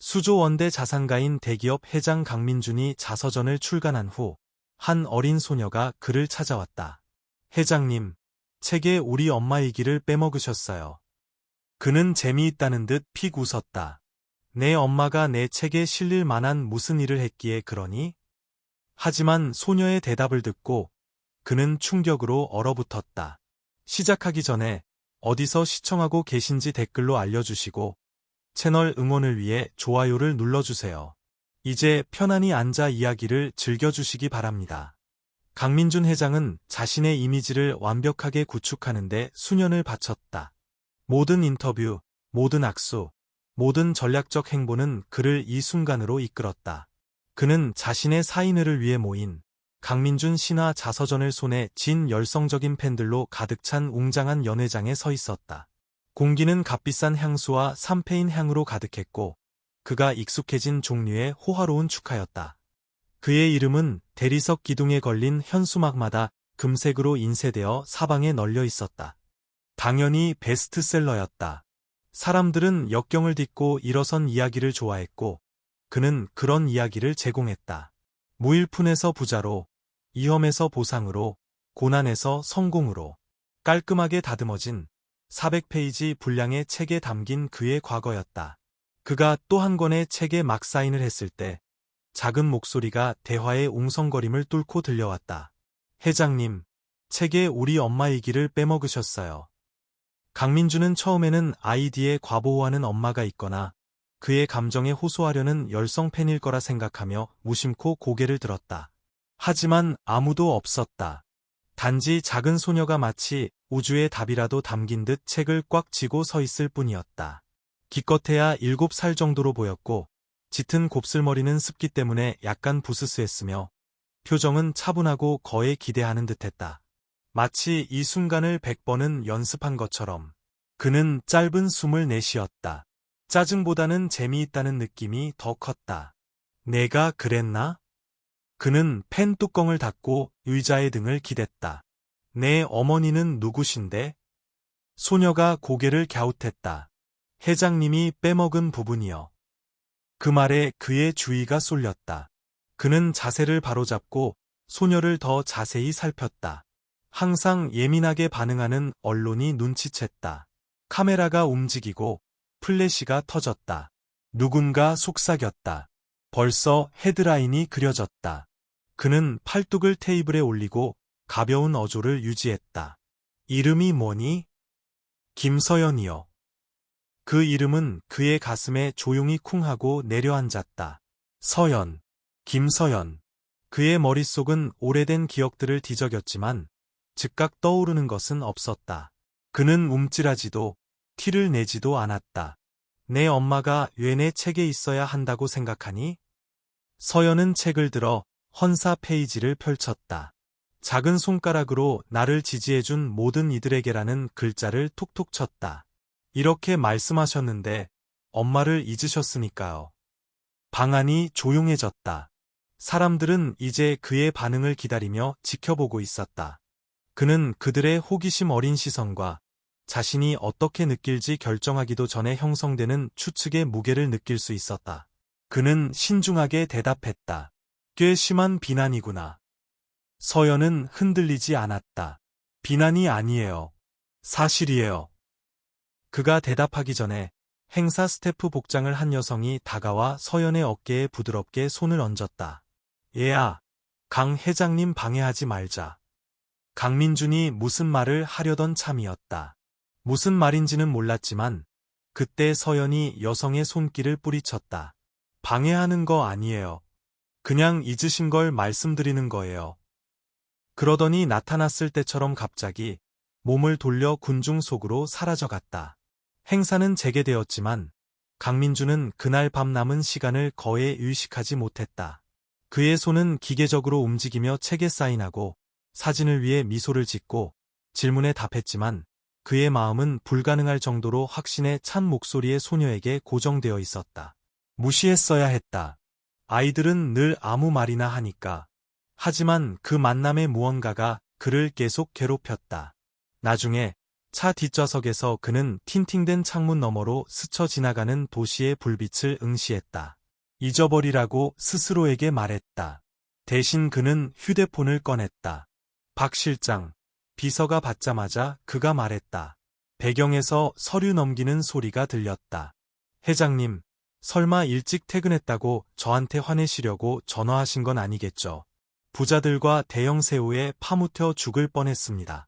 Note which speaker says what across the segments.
Speaker 1: 수조원대 자산가인 대기업 회장 강민준이 자서전을 출간한 후 한 어린 소녀가 그를 찾아왔다. 회장님, 책에 우리 엄마 얘기를 빼먹으셨어요. 그는 재미있다는 듯 픽 웃었다. 내 엄마가 내 책에 실릴 만한 무슨 일을 했기에 그러니? 하지만 소녀의 대답을 듣고 그는 충격으로 얼어붙었다. 시작하기 전에 어디서 시청하고 계신지 댓글로 알려주시고 채널 응원을 위해 좋아요를 눌러주세요. 이제 편안히 앉아 이야기를 즐겨주시기 바랍니다. 강민준 회장은 자신의 이미지를 완벽하게 구축하는데 수년을 바쳤다. 모든 인터뷰, 모든 악수, 모든 전략적 행보는 그를 이 순간으로 이끌었다. 그는 자신의 사인회를 위해 모인 강민준 신화 자서전을 손에 쥔 열성적인 팬들로 가득 찬 웅장한 연회장에 서 있었다. 공기는 값비싼 향수와 삼페인 향으로 가득했고 그가 익숙해진 종류의 호화로운 축하였다. 그의 이름은 대리석 기둥에 걸린 현수막마다 금색으로 인쇄되어 사방에 널려 있었다. 당연히 베스트셀러였다. 사람들은 역경을 딛고 일어선 이야기를 좋아했고 그는 그런 이야기를 제공했다. 무일푼에서 부자로, 위험에서 보상으로, 고난에서 성공으로 깔끔하게 다듬어진 400페이지 분량의 책에 담긴 그의 과거였다. 그가 또 한 권의 책에 막 사인을 했을 때 작은 목소리가 대화의 웅성거림을 뚫고 들려왔다. 회장님, 책에 우리 엄마 얘기를 빼먹으셨어요. 강민준은 처음에는 아이디에 과보호하는 엄마가 있거나 그의 감정에 호소하려는 열성 팬일 거라 생각하며 무심코 고개를 들었다. 하지만 아무도 없었다. 단지 작은 소녀가 마치 우주의 답이라도 담긴 듯 책을 꽉 쥐고 서 있을 뿐이었다. 기껏해야 7살 정도로 보였고 짙은 곱슬머리는 습기 때문에 약간 부스스했으며 표정은 차분하고 거에 기대하는 듯했다. 마치 이 순간을 100번은 연습한 것처럼. 그는 짧은 숨을 내쉬었다. 짜증보다는 재미있다는 느낌이 더 컸다. 내가 그랬나? 그는 펜 뚜껑을 닫고 의자의 등을 기댔다. 내 어머니는 누구신데? 소녀가 고개를 갸웃했다. 회장님이 빼먹은 부분이요. 그 말에 그의 주의가 쏠렸다. 그는 자세를 바로잡고 소녀를 더 자세히 살폈다. 항상 예민하게 반응하는 언론이 눈치챘다. 카메라가 움직이고 플래시가 터졌다. 누군가 속삭였다. 벌써 헤드라인이 그려졌다. 그는 팔뚝을 테이블에 올리고 가벼운 어조를 유지했다. 이름이 뭐니? 김서연이요. 그 이름은 그의 가슴에 조용히 쿵하고 내려앉았다. 서연, 김서연. 그의 머릿속은 오래된 기억들을 뒤적였지만 즉각 떠오르는 것은 없었다. 그는 움찔하지도 티를 내지도 않았다. 내 엄마가 왜 내 책에 있어야 한다고 생각하니? 서연은 책을 들어 헌사 페이지를 펼쳤다. 작은 손가락으로 나를 지지해준 모든 이들에게라는 글자를 툭툭 쳤다. 이렇게 말씀하셨는데 엄마를 잊으셨으니까요. 방안이 조용해졌다. 사람들은 이제 그의 반응을 기다리며 지켜보고 있었다. 그는 그들의 호기심 어린 시선과 자신이 어떻게 느낄지 결정하기도 전에 형성되는 추측의 무게를 느낄 수 있었다. 그는 신중하게 대답했다. 꽤 심한 비난이구나. 서연은 흔들리지 않았다. 비난이 아니에요. 사실이에요. 그가 대답하기 전에 행사 스태프 복장을 한 여성이 다가와 서연의 어깨에 부드럽게 손을 얹었다. 얘야, 강 회장님 방해하지 말자. 강민준이 무슨 말을 하려던 참이었다. 무슨 말인지는 몰랐지만 그때 서연이 여성의 손길을 뿌리쳤다. 방해하는 거 아니에요. 그냥 잊으신 걸 말씀드리는 거예요. 그러더니 나타났을 때처럼 갑자기 몸을 돌려 군중 속으로 사라져갔다. 행사는 재개되었지만 강민준은 그날 밤 남은 시간을 거의 의식하지 못했다. 그의 손은 기계적으로 움직이며 책에 사인하고 사진을 위해 미소를 짓고 질문에 답했지만 그의 마음은 불가능할 정도로 확신에 찬 목소리의 소녀에게 고정되어 있었다. 무시했어야 했다. 아이들은 늘 아무 말이나 하니까. 하지만 그 만남의 무언가가 그를 계속 괴롭혔다. 나중에 차 뒷좌석에서 그는 틴팅된 창문 너머로 스쳐 지나가는 도시의 불빛을 응시했다. 잊어버리라고 스스로에게 말했다. 대신 그는 휴대폰을 꺼냈다. 박 실장, 비서가 받자마자 그가 말했다. 배경에서 서류 넘기는 소리가 들렸다. 회장님, 설마 일찍 퇴근했다고 저한테 화내시려고 전화하신 건 아니겠죠? 부자들과 대형 새우에 파묻혀 죽을 뻔했습니다.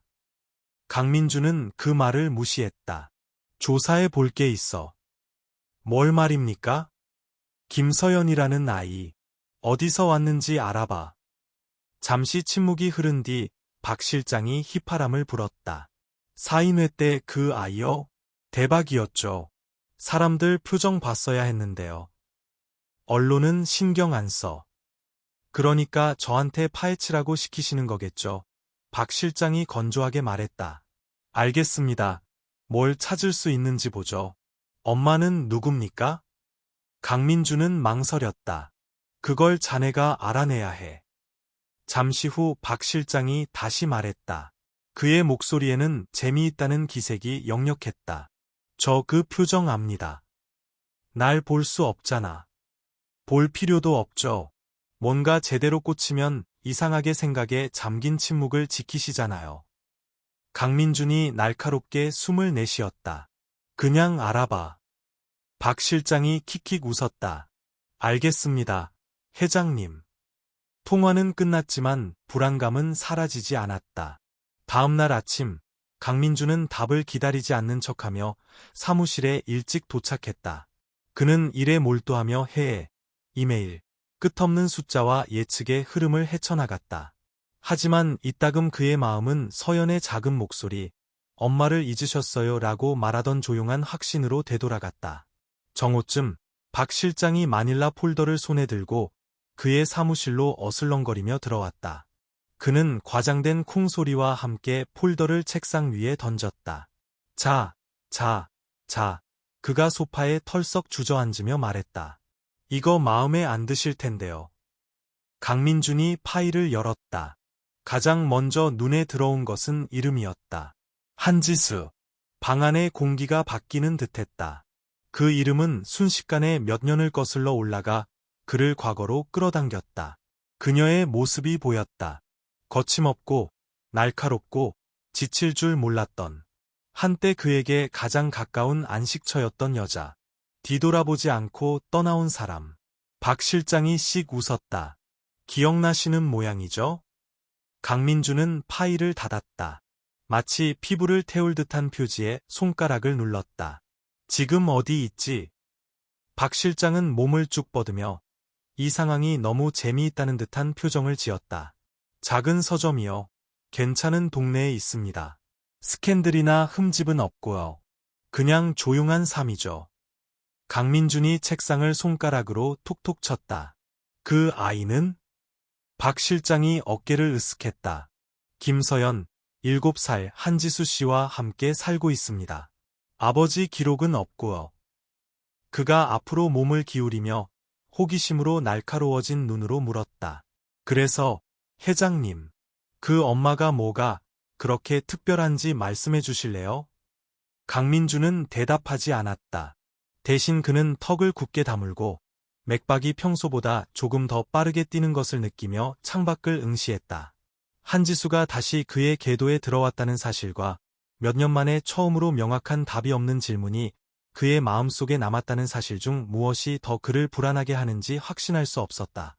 Speaker 1: 강민주는 그 말을 무시했다. 조사해 볼 게 있어. 뭘 말입니까? 김서연이라는 아이. 어디서 왔는지 알아봐. 잠시 침묵이 흐른 뒤 박 실장이 휘파람을 불었다. 사인회 때 그 아이요? 대박이었죠. 사람들 표정 봤어야 했는데요. 언론은 신경 안 써. 그러니까 저한테 파헤치라고 시키시는 거겠죠. 박 실장이 건조하게 말했다. 알겠습니다. 뭘 찾을 수 있는지 보죠. 엄마는 누굽니까? 강민주는 망설였다. 그걸 자네가 알아내야 해. 잠시 후 박 실장이 다시 말했다. 그의 목소리에는 재미있다는 기색이 역력했다. 저 그 표정 압니다. 날 볼 수 없잖아. 볼 필요도 없죠. 뭔가 제대로 꽂히면 이상하게 생각에 잠긴 침묵을 지키시잖아요. 강민준이 날카롭게 숨을 내쉬었다. 그냥 알아봐. 박 실장이 킥킥 웃었다. 알겠습니다, 회장님. 통화는 끝났지만 불안감은 사라지지 않았다. 다음 날 아침, 강민주는 답을 기다리지 않는 척하며 사무실에 일찍 도착했다. 그는 일에 몰두하며 회의, 이메일, 끝없는 숫자와 예측의 흐름을 헤쳐나갔다. 하지만 이따금 그의 마음은 서연의 작은 목소리, 엄마를 잊으셨어요 라고 말하던 조용한 확신으로 되돌아갔다. 정오쯤 박 실장이 마닐라 폴더를 손에 들고 그의 사무실로 어슬렁거리며 들어왔다. 그는 과장된 콩소리와 함께 폴더를 책상 위에 던졌다. 자. 그가 소파에 털썩 주저앉으며 말했다. 이거 마음에 안 드실 텐데요. 강민준이 파일을 열었다. 가장 먼저 눈에 들어온 것은 이름이었다. 한지수. 방 안의 공기가 바뀌는 듯했다. 그 이름은 순식간에 몇 년을 거슬러 올라가 그를 과거로 끌어당겼다. 그녀의 모습이 보였다. 거침없고 날카롭고 지칠 줄 몰랐던, 한때 그에게 가장 가까운 안식처였던 여자. 뒤돌아보지 않고 떠나온 사람. 박 실장이 씩 웃었다. 기억나시는 모양이죠? 강민주는 파일을 닫았다. 마치 피부를 태울 듯한 표지에 손가락을 눌렀다. 지금 어디 있지? 박 실장은 몸을 쭉 뻗으며 이 상황이 너무 재미있다는 듯한 표정을 지었다. 작은 서점이요. 괜찮은 동네에 있습니다. 스캔들이나 흠집은 없고요. 그냥 조용한 삶이죠. 강민준이 책상을 손가락으로 톡톡 쳤다. 그 아이는? 박 실장이 어깨를 으쓱했다. 김서연, 7살 한지수 씨와 함께 살고 있습니다. 아버지 기록은 없고요. 그가 앞으로 몸을 기울이며 호기심으로 날카로워진 눈으로 물었다. 그래서 회장님, 그 엄마가 뭐가 그렇게 특별한지 말씀해 주실래요? 강민주는 대답하지 않았다. 대신 그는 턱을 굳게 다물고 맥박이 평소보다 조금 더 빠르게 뛰는 것을 느끼며 창밖을 응시했다. 한지수가 다시 그의 궤도에 들어왔다는 사실과 몇 년 만에 처음으로 명확한 답이 없는 질문이 그의 마음속에 남았다는 사실 중 무엇이 더 그를 불안하게 하는지 확신할 수 없었다.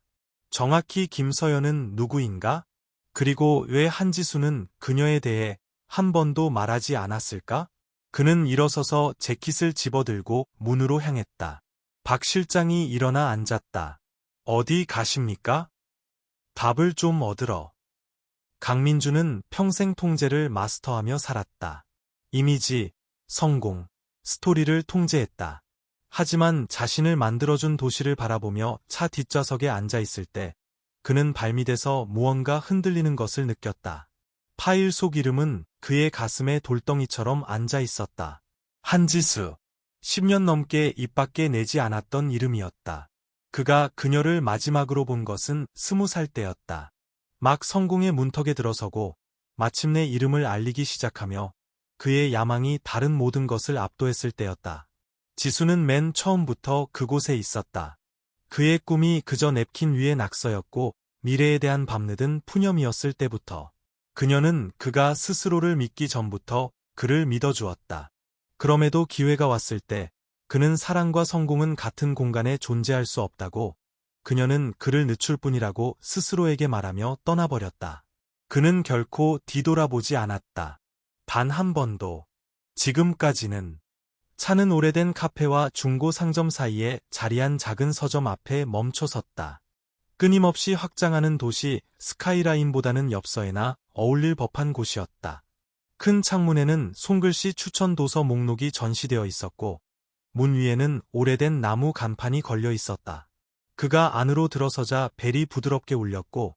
Speaker 1: 정확히 김서연은 누구인가? 그리고 왜 한지수는 그녀에 대해 한 번도 말하지 않았을까? 그는 일어서서 재킷을 집어들고 문으로 향했다. 박 실장이 일어나 앉았다. 어디 가십니까? 답을 좀 얻으러. 강민주는 평생 통제를 마스터하며 살았다. 이미지, 성공, 스토리를 통제했다. 하지만 자신을 만들어준 도시를 바라보며 차 뒷좌석에 앉아있을 때 그는 발밑에서 무언가 흔들리는 것을 느꼈다. 파일 속 이름은 그의 가슴에 돌덩이처럼 앉아있었다. 한지수. 10년 넘게 입 밖에 내지 않았던 이름이었다. 그가 그녀를 마지막으로 본 것은 20살 때였다. 막 성공의 문턱에 들어서고 마침내 이름을 알리기 시작하며 그의 야망이 다른 모든 것을 압도했을 때였다. 지수는 맨 처음부터 그곳에 있었다. 그의 꿈이 그저 냅킨 위의 낙서였고 미래에 대한 밤늦은 푸념이었을 때부터. 그녀는 그가 스스로를 믿기 전부터 그를 믿어주었다. 그럼에도 기회가 왔을 때 그는 사랑과 성공은 같은 공간에 존재할 수 없다고, 그녀는 그를 늦출 뿐이라고 스스로에게 말하며 떠나버렸다. 그는 결코 뒤돌아보지 않았다. 단 한 번도. 지금까지는. 차는 오래된 카페와 중고 상점 사이에 자리한 작은 서점 앞에 멈춰 섰다. 끊임없이 확장하는 도시 스카이라인보다는 엽서에나 어울릴 법한 곳이었다. 큰 창문에는 손글씨 추천 도서 목록이 전시되어 있었고 문 위에는 오래된 나무 간판이 걸려 있었다. 그가 안으로 들어서자 벨이 부드럽게 울렸고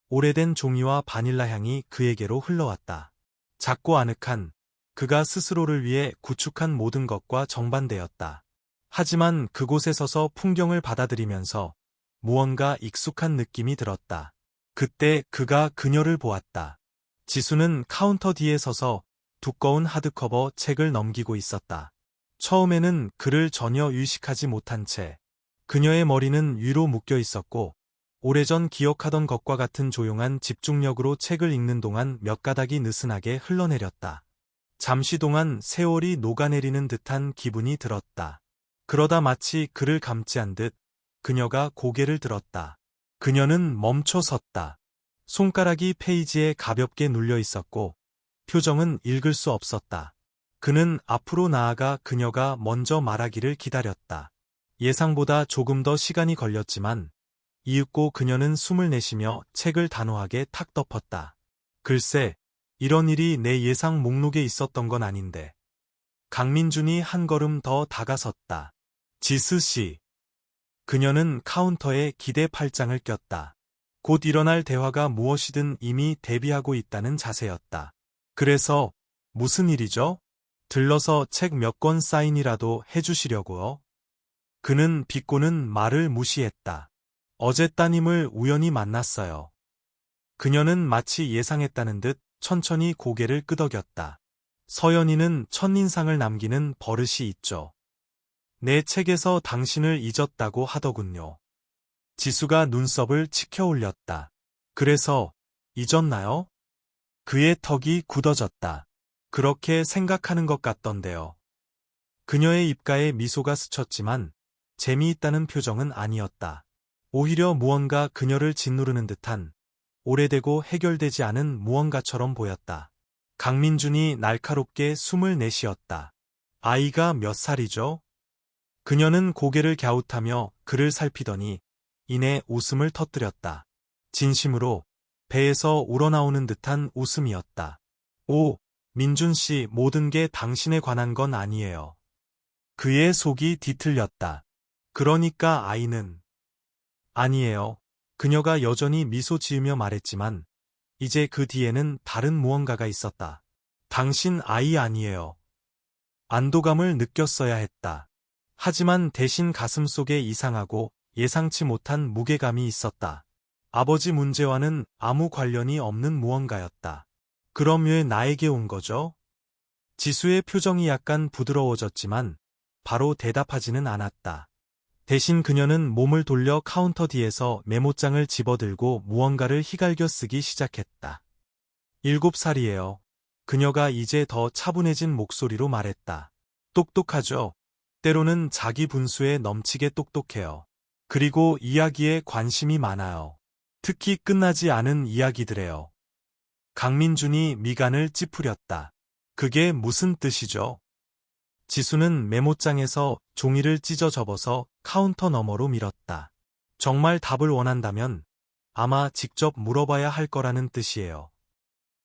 Speaker 1: 오래된 종이와 바닐라 향이 그에게로 흘러왔다. 작고 아늑한, 그가 스스로를 위해 구축한 모든 것과 정반대였다. 하지만 그곳에 서서 풍경을 받아들이면서 무언가 익숙한 느낌이 들었다. 그때 그가 그녀를 보았다. 지수는 카운터 뒤에 서서 두꺼운 하드커버 책을 넘기고 있었다. 처음에는 그를 전혀 의식하지 못한 채 그녀의 머리는 위로 묶여 있었고 오래전 기억하던 것과 같은 조용한 집중력으로 책을 읽는 동안 몇 가닥이 느슨하게 흘러내렸다. 잠시 동안 세월이 녹아내리는 듯한 기분이 들었다. 그러다 마치 그를 감지한 듯 그녀가 고개를 들었다. 그녀는 멈춰 섰다. 손가락이 페이지에 가볍게 눌려 있었고 표정은 읽을 수 없었다. 그는 앞으로 나아가 그녀가 먼저 말하기를 기다렸다. 예상보다 조금 더 시간이 걸렸지만 이윽고 그녀는 숨을 내쉬며 책을 단호하게 탁 덮었다. 글쎄, 이런 일이 내 예상 목록에 있었던 건 아닌데. 강민준이 한 걸음 더 다가섰다. 지수 씨. 그녀는 카운터에 기대 팔짱을 꼈다. 곧 일어날 대화가 무엇이든 이미 대비하고 있다는 자세였다. 그래서 무슨 일이죠? 들러서 책 몇 권 사인이라도 해주시려고요? 그는 비꼬는 말을 무시했다. 어제 따님을 우연히 만났어요. 그녀는 마치 예상했다는 듯 천천히 고개를 끄덕였다. 서연이는 첫인상을 남기는 버릇이 있죠. 내 책에서 당신을 잊었다고 하더군요. 지수가 눈썹을 치켜 올렸다. 그래서 잊었나요? 그의 턱이 굳어졌다. 그렇게 생각하는 것 같던데요. 그녀의 입가에 미소가 스쳤지만 재미있다는 표정은 아니었다. 오히려 무언가 그녀를 짓누르는 듯한 오래되고 해결되지 않은 무언가처럼 보였다. 강민준이 날카롭게 숨을 내쉬었다. 아이가 몇 살이죠? 그녀는 고개를 갸웃하며 그를 살피더니 이내 웃음을 터뜨렸다. 진심으로 배에서 우러나오는 듯한 웃음이었다. 오, 민준 씨, 모든 게 당신에 관한 건 아니에요. 그의 속이 뒤틀렸다. 그러니까 아이는? 아니에요. 그녀가 여전히 미소 지으며 말했지만 이제 그 뒤에는 다른 무언가가 있었다. 당신 아이 아니에요. 안도감을 느꼈어야 했다. 하지만 대신 가슴속에 이상하고 예상치 못한 무게감이 있었다. 아버지 문제와는 아무 관련이 없는 무언가였다. 그럼 왜 나에게 온 거죠? 지수의 표정이 약간 부드러워졌지만 바로 대답하지는 않았다. 대신 그녀는 몸을 돌려 카운터 뒤에서 메모장을 집어들고 무언가를 휘갈겨 쓰기 시작했다. 7살이에요. 그녀가 이제 더 차분해진 목소리로 말했다. 똑똑하죠? 때로는 자기 분수에 넘치게 똑똑해요. 그리고 이야기에 관심이 많아요. 특히 끝나지 않은 이야기들에요. 강민준이 미간을 찌푸렸다. 그게 무슨 뜻이죠? 지수는 메모장에서 종이를 찢어 접어서 카운터 너머로 밀었다. 정말 답을 원한다면 아마 직접 물어봐야 할 거라는 뜻이에요.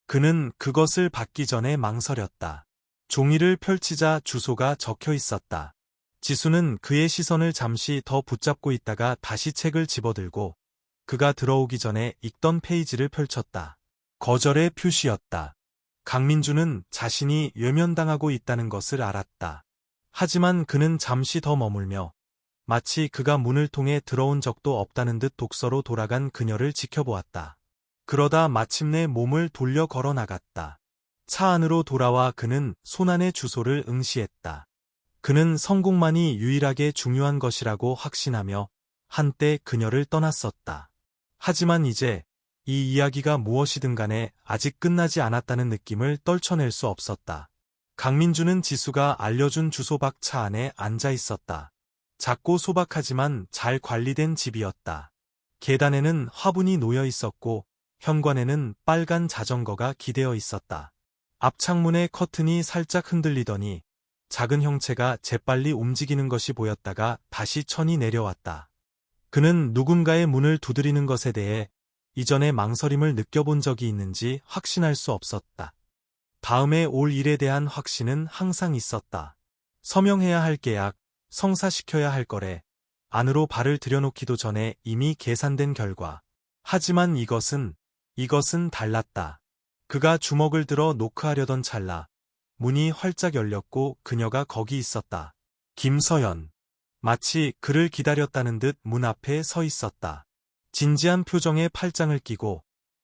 Speaker 1: 그는 그것을 받기 전에 망설였다. 종이를 펼치자 주소가 적혀 있었다. 지수는 그의 시선을 잠시 더 붙잡고 있다가 다시 책을 집어들고 그가 들어오기 전에 읽던 페이지를 펼쳤다. 거절의 표시였다. 강민준은 자신이 외면당하고 있다는 것을 알았다. 하지만 그는 잠시 더 머물며 마치 그가 문을 통해 들어온 적도 없다는 듯 독서로 돌아간 그녀를 지켜보았다. 그러다 마침내 몸을 돌려 걸어 나갔다. 차 안으로 돌아와 그는 손안의 주소를 응시했다. 그는 성공만이 유일하게 중요한 것이라고 확신하며 한때 그녀를 떠났었다. 하지만 이제 이 이야기가 무엇이든 간에 아직 끝나지 않았다는 느낌을 떨쳐낼 수 없었다. 강민주는 지수가 알려준 주소 밖 차 안에 앉아 있었다. 작고 소박하지만 잘 관리된 집이었다. 계단에는 화분이 놓여 있었고 현관에는 빨간 자전거가 기대어 있었다. 앞창문의 커튼이 살짝 흔들리더니 작은 형체가 재빨리 움직이는 것이 보였다가 다시 천이 내려왔다. 그는 누군가의 문을 두드리는 것에 대해 이전에 망설임을 느껴본 적이 있는지 확신할 수 없었다. 다음에 올 일에 대한 확신은 항상 있었다. 서명해야 할 계약, 성사시켜야 할 거래, 안으로 발을 들여놓기도 전에 이미 계산된 결과. 하지만 이것은 달랐다. 그가 주먹을 들어 노크하려던 찰나 문이 활짝 열렸고 그녀가 거기 있었다. 김서연. 마치 그를 기다렸다는 듯 문 앞에 서 있었다. 진지한 표정에 팔짱을 끼고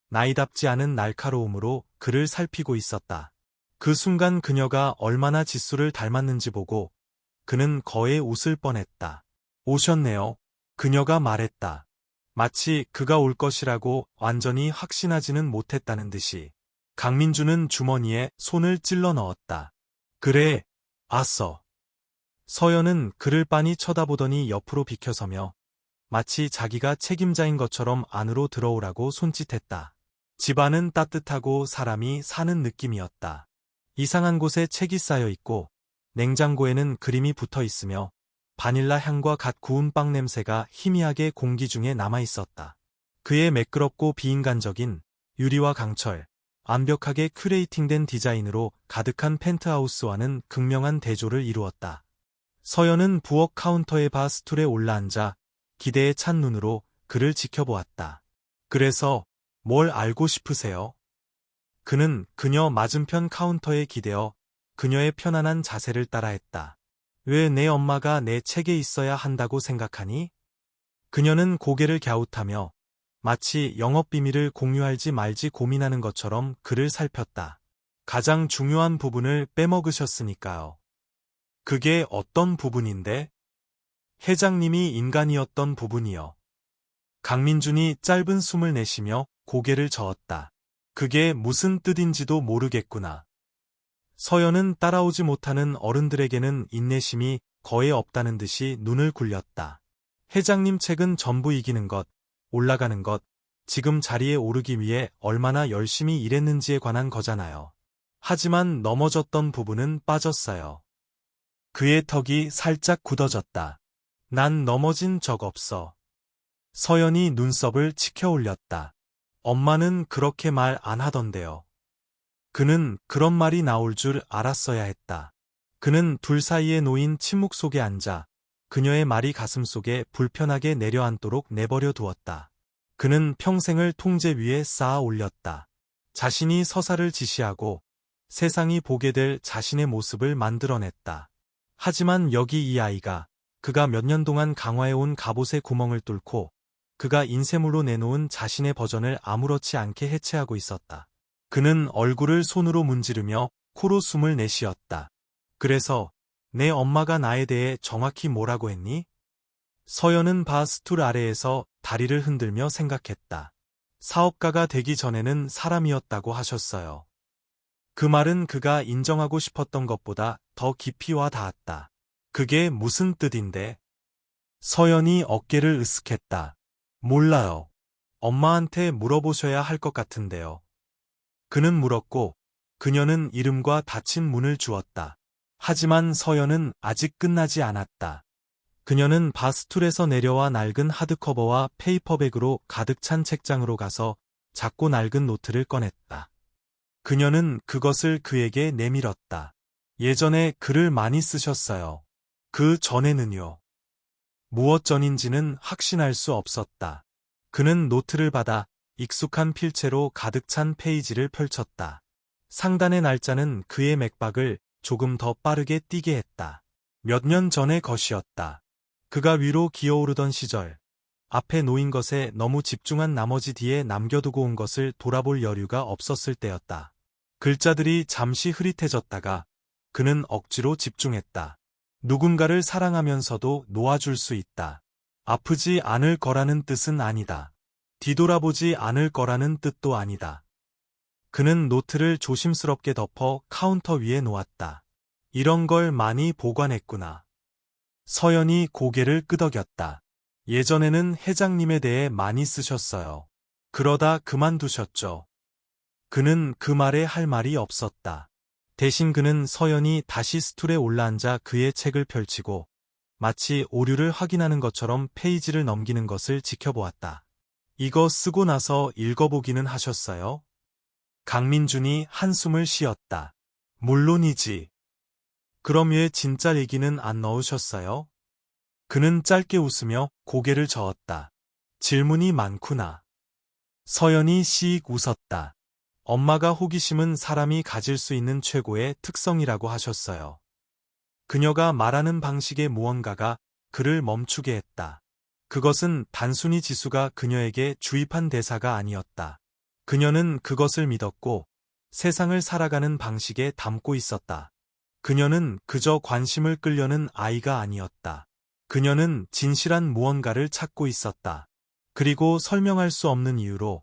Speaker 1: 나이답지 않은 날카로움으로 그를 살피고 있었다. 그 순간 그녀가 얼마나 지수를 닮았는지 보고 그는 거에 웃을 뻔했다. 오셨네요. 그녀가 말했다. 마치 그가 올 것이라고 완전히 확신하지는 못했다는 듯이. 강민주는 주머니에 손을 찔러 넣었다. 그래, 왔어. 서연은 그를 빤히 쳐다보더니 옆으로 비켜서며 마치 자기가 책임자인 것처럼 안으로 들어오라고 손짓했다. 집안은 따뜻하고 사람이 사는 느낌이었다. 이상한 곳에 책이 쌓여 있고 냉장고에는 그림이 붙어 있으며 바닐라 향과 갓 구운 빵 냄새가 희미하게 공기 중에 남아 있었다. 그의 매끄럽고 비인간적인 유리와 강철, 완벽하게 큐레이팅된 디자인으로 가득한 펜트하우스와는 극명한 대조를 이루었다. 서연은 부엌 카운터의 바 스툴에 올라앉아 기대에 찬 눈으로 그를 지켜보았다. 그래서 뭘 알고 싶으세요? 그는 그녀 맞은편 카운터에 기대어 그녀의 편안한 자세를 따라했다. 왜 내 엄마가 내 책에 있어야 한다고 생각하니? 그녀는 고개를 갸웃하며 마치 영업 비밀을 공유할지 말지 고민하는 것처럼 그를 살폈다. 가장 중요한 부분을 빼먹으셨으니까요. 그게 어떤 부분인데? 회장님이 인간이었던 부분이요. 강민준이 짧은 숨을 내쉬며 고개를 저었다. 그게 무슨 뜻인지도 모르겠구나. 서연은 따라오지 못하는 어른들에게는 인내심이 거의 없다는 듯이 눈을 굴렸다. 회장님 책은 전부 이기는 것, 올라가는 것, 지금 자리에 오르기 위해 얼마나 열심히 일했는지에 관한 거잖아요. 하지만 넘어졌던 부분은 빠졌어요. 그의 턱이 살짝 굳어졌다. 난 넘어진 적 없어. 서연이 눈썹을 치켜 올렸다. 엄마는 그렇게 말 안 하던데요. 그는 그런 말이 나올 줄 알았어야 했다. 그는 둘 사이에 놓인 침묵 속에 앉아 그녀의 말이 가슴속에 불편하게 내려앉도록 내버려 두었다. 그는 평생을 통제 위에 쌓아 올렸다. 자신이 서사를 지시하고 세상이 보게 될 자신의 모습을 만들어냈다. 하지만 여기 이 아이가 그가 몇 년 동안 강화해온 갑옷의 구멍을 뚫고 그가 인쇄물로 내놓은 자신의 버전을 아무렇지 않게 해체하고 있었다. 그는 얼굴을 손으로 문지르며 코로 숨을 내쉬었다. 그래서 내 엄마가 나에 대해 정확히 뭐라고 했니? 서연은 바 스툴 아래에서 다리를 흔들며 생각했다. 사업가가 되기 전에는 사람이었다고 하셨어요. 그 말은 그가 인정하고 싶었던 것보다 더 깊이 와 닿았다. 그게 무슨 뜻인데? 서연이 어깨를 으쓱했다. 몰라요. 엄마한테 물어보셔야 할 것 같은데요. 그는 물었고 그녀는 이름과 닫힌 문을 주었다. 하지만 서연은 아직 끝나지 않았다. 그녀는 바스툴에서 내려와 낡은 하드커버와 페이퍼백으로 가득 찬 책장으로 가서 작고 낡은 노트를 꺼냈다. 그녀는 그것을 그에게 내밀었다. 예전에 글을 많이 쓰셨어요. 그 전에는요. 무엇 전인지는 확신할 수 없었다. 그는 노트를 받아 익숙한 필체로 가득 찬 페이지를 펼쳤다. 상단의 날짜는 그의 맥박을 조금 더 빠르게 뛰게 했다. 몇 년 전의 것이었다. 그가 위로 기어오르던 시절, 앞에 놓인 것에 너무 집중한 나머지 뒤에 남겨두고 온 것을 돌아볼 여유가 없었을 때였다. 글자들이 잠시 흐릿해졌다가 그는 억지로 집중했다. 누군가를 사랑하면서도 놓아줄 수 있다. 아프지 않을 거라는 뜻은 아니다. 뒤돌아보지 않을 거라는 뜻도 아니다. 그는 노트를 조심스럽게 덮어 카운터 위에 놓았다. 이런 걸 많이 보관했구나. 서연이 고개를 끄덕였다. 예전에는 회장님에 대해 많이 쓰셨어요. 그러다 그만두셨죠. 그는 그 말에 할 말이 없었다. 대신 그는 서연이 다시 스툴에 올라앉아 그의 책을 펼치고 마치 오류를 확인하는 것처럼 페이지를 넘기는 것을 지켜보았다. 이거 쓰고 나서 읽어보기는 하셨어요? 강민준이 한숨을 쉬었다. 물론이지. 그럼 왜 진짜 얘기는 안 넣으셨어요? 그는 짧게 웃으며 고개를 저었다. 질문이 많구나. 서연이 씩 웃었다. 엄마가 호기심은 사람이 가질 수 있는 최고의 특성이라고 하셨어요. 그녀가 말하는 방식의 무언가가 그를 멈추게 했다. 그것은 단순히 지수가 그녀에게 주입한 대사가 아니었다. 그녀는 그것을 믿었고 세상을 살아가는 방식에 담고 있었다. 그녀는 그저 관심을 끌려는 아이가 아니었다. 그녀는 진실한 무언가를 찾고 있었다. 그리고 설명할 수 없는 이유로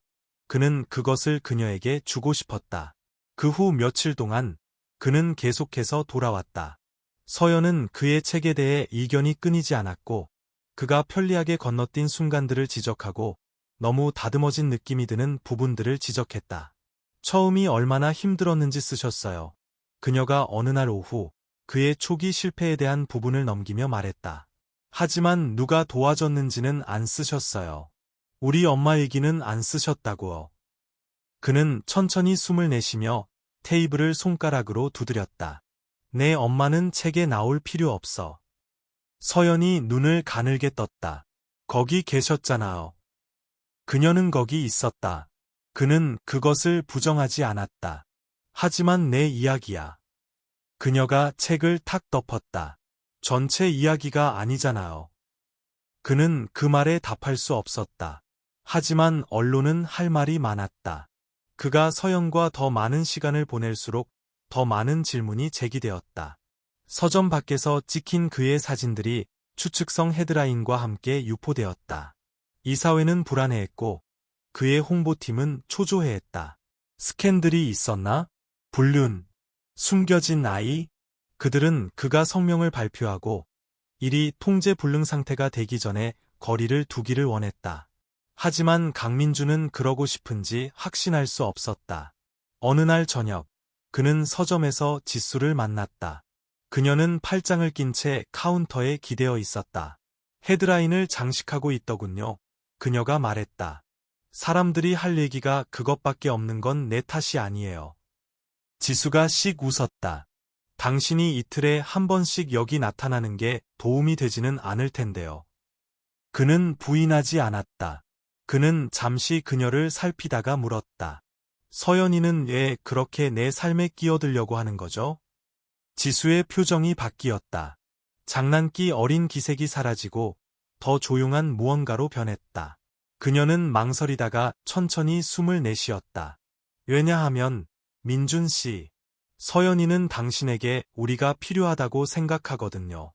Speaker 1: 그는 그것을 그녀에게 주고 싶었다. 그 후 며칠 동안 그는 계속해서 돌아왔다. 서연은 그의 책에 대해 이견이 끊이지 않았고 그가 편리하게 건너뛴 순간들을 지적하고 너무 다듬어진 느낌이 드는 부분들을 지적했다. 처음이 얼마나 힘들었는지 쓰셨어요. 그녀가 어느 날 오후 그의 초기 실패에 대한 부분을 넘기며 말했다. 하지만 누가 도와줬는지는 안 쓰셨어요. 우리 엄마 얘기는 안 쓰셨다고요. 그는 천천히 숨을 내쉬며 테이블을 손가락으로 두드렸다. 내 엄마는 책에 나올 필요 없어. 서연이 눈을 가늘게 떴다. 거기 계셨잖아요. 그녀는 거기 있었다. 그는 그것을 부정하지 않았다. 하지만 내 이야기야. 그녀가 책을 탁 덮었다. 전체 이야기가 아니잖아요. 그는 그 말에 답할 수 없었다. 하지만 언론은 할 말이 많았다. 그가 서연과 더 많은 시간을 보낼수록 더 많은 질문이 제기되었다. 서점 밖에서 찍힌 그의 사진들이 추측성 헤드라인과 함께 유포되었다. 이사회는 불안해했고 그의 홍보팀은 초조해했다. 스캔들이 있었나? 불륜, 숨겨진 아이? 그들은 그가 성명을 발표하고 일이 통제불능 상태가 되기 전에 거리를 두기를 원했다. 하지만 강민주는 그러고 싶은지 확신할 수 없었다. 어느 날 저녁, 그는 서점에서 지수를 만났다. 그녀는 팔짱을 낀 채 카운터에 기대어 있었다. 헤드라인을 장식하고 있더군요. 그녀가 말했다. 사람들이 할 얘기가 그것밖에 없는 건 내 탓이 아니에요. 지수가 씩 웃었다. 당신이 이틀에 한 번씩 여기 나타나는 게 도움이 되지는 않을 텐데요. 그는 부인하지 않았다. 그는 잠시 그녀를 살피다가 물었다. 서연이는 왜 그렇게 내 삶에 끼어들려고 하는 거죠? 지수의 표정이 바뀌었다. 장난기 어린 기색이 사라지고 더 조용한 무언가로 변했다. 그녀는 망설이다가 천천히 숨을 내쉬었다. 왜냐하면 민준 씨, 서연이는 당신에게 우리가 필요하다고 생각하거든요.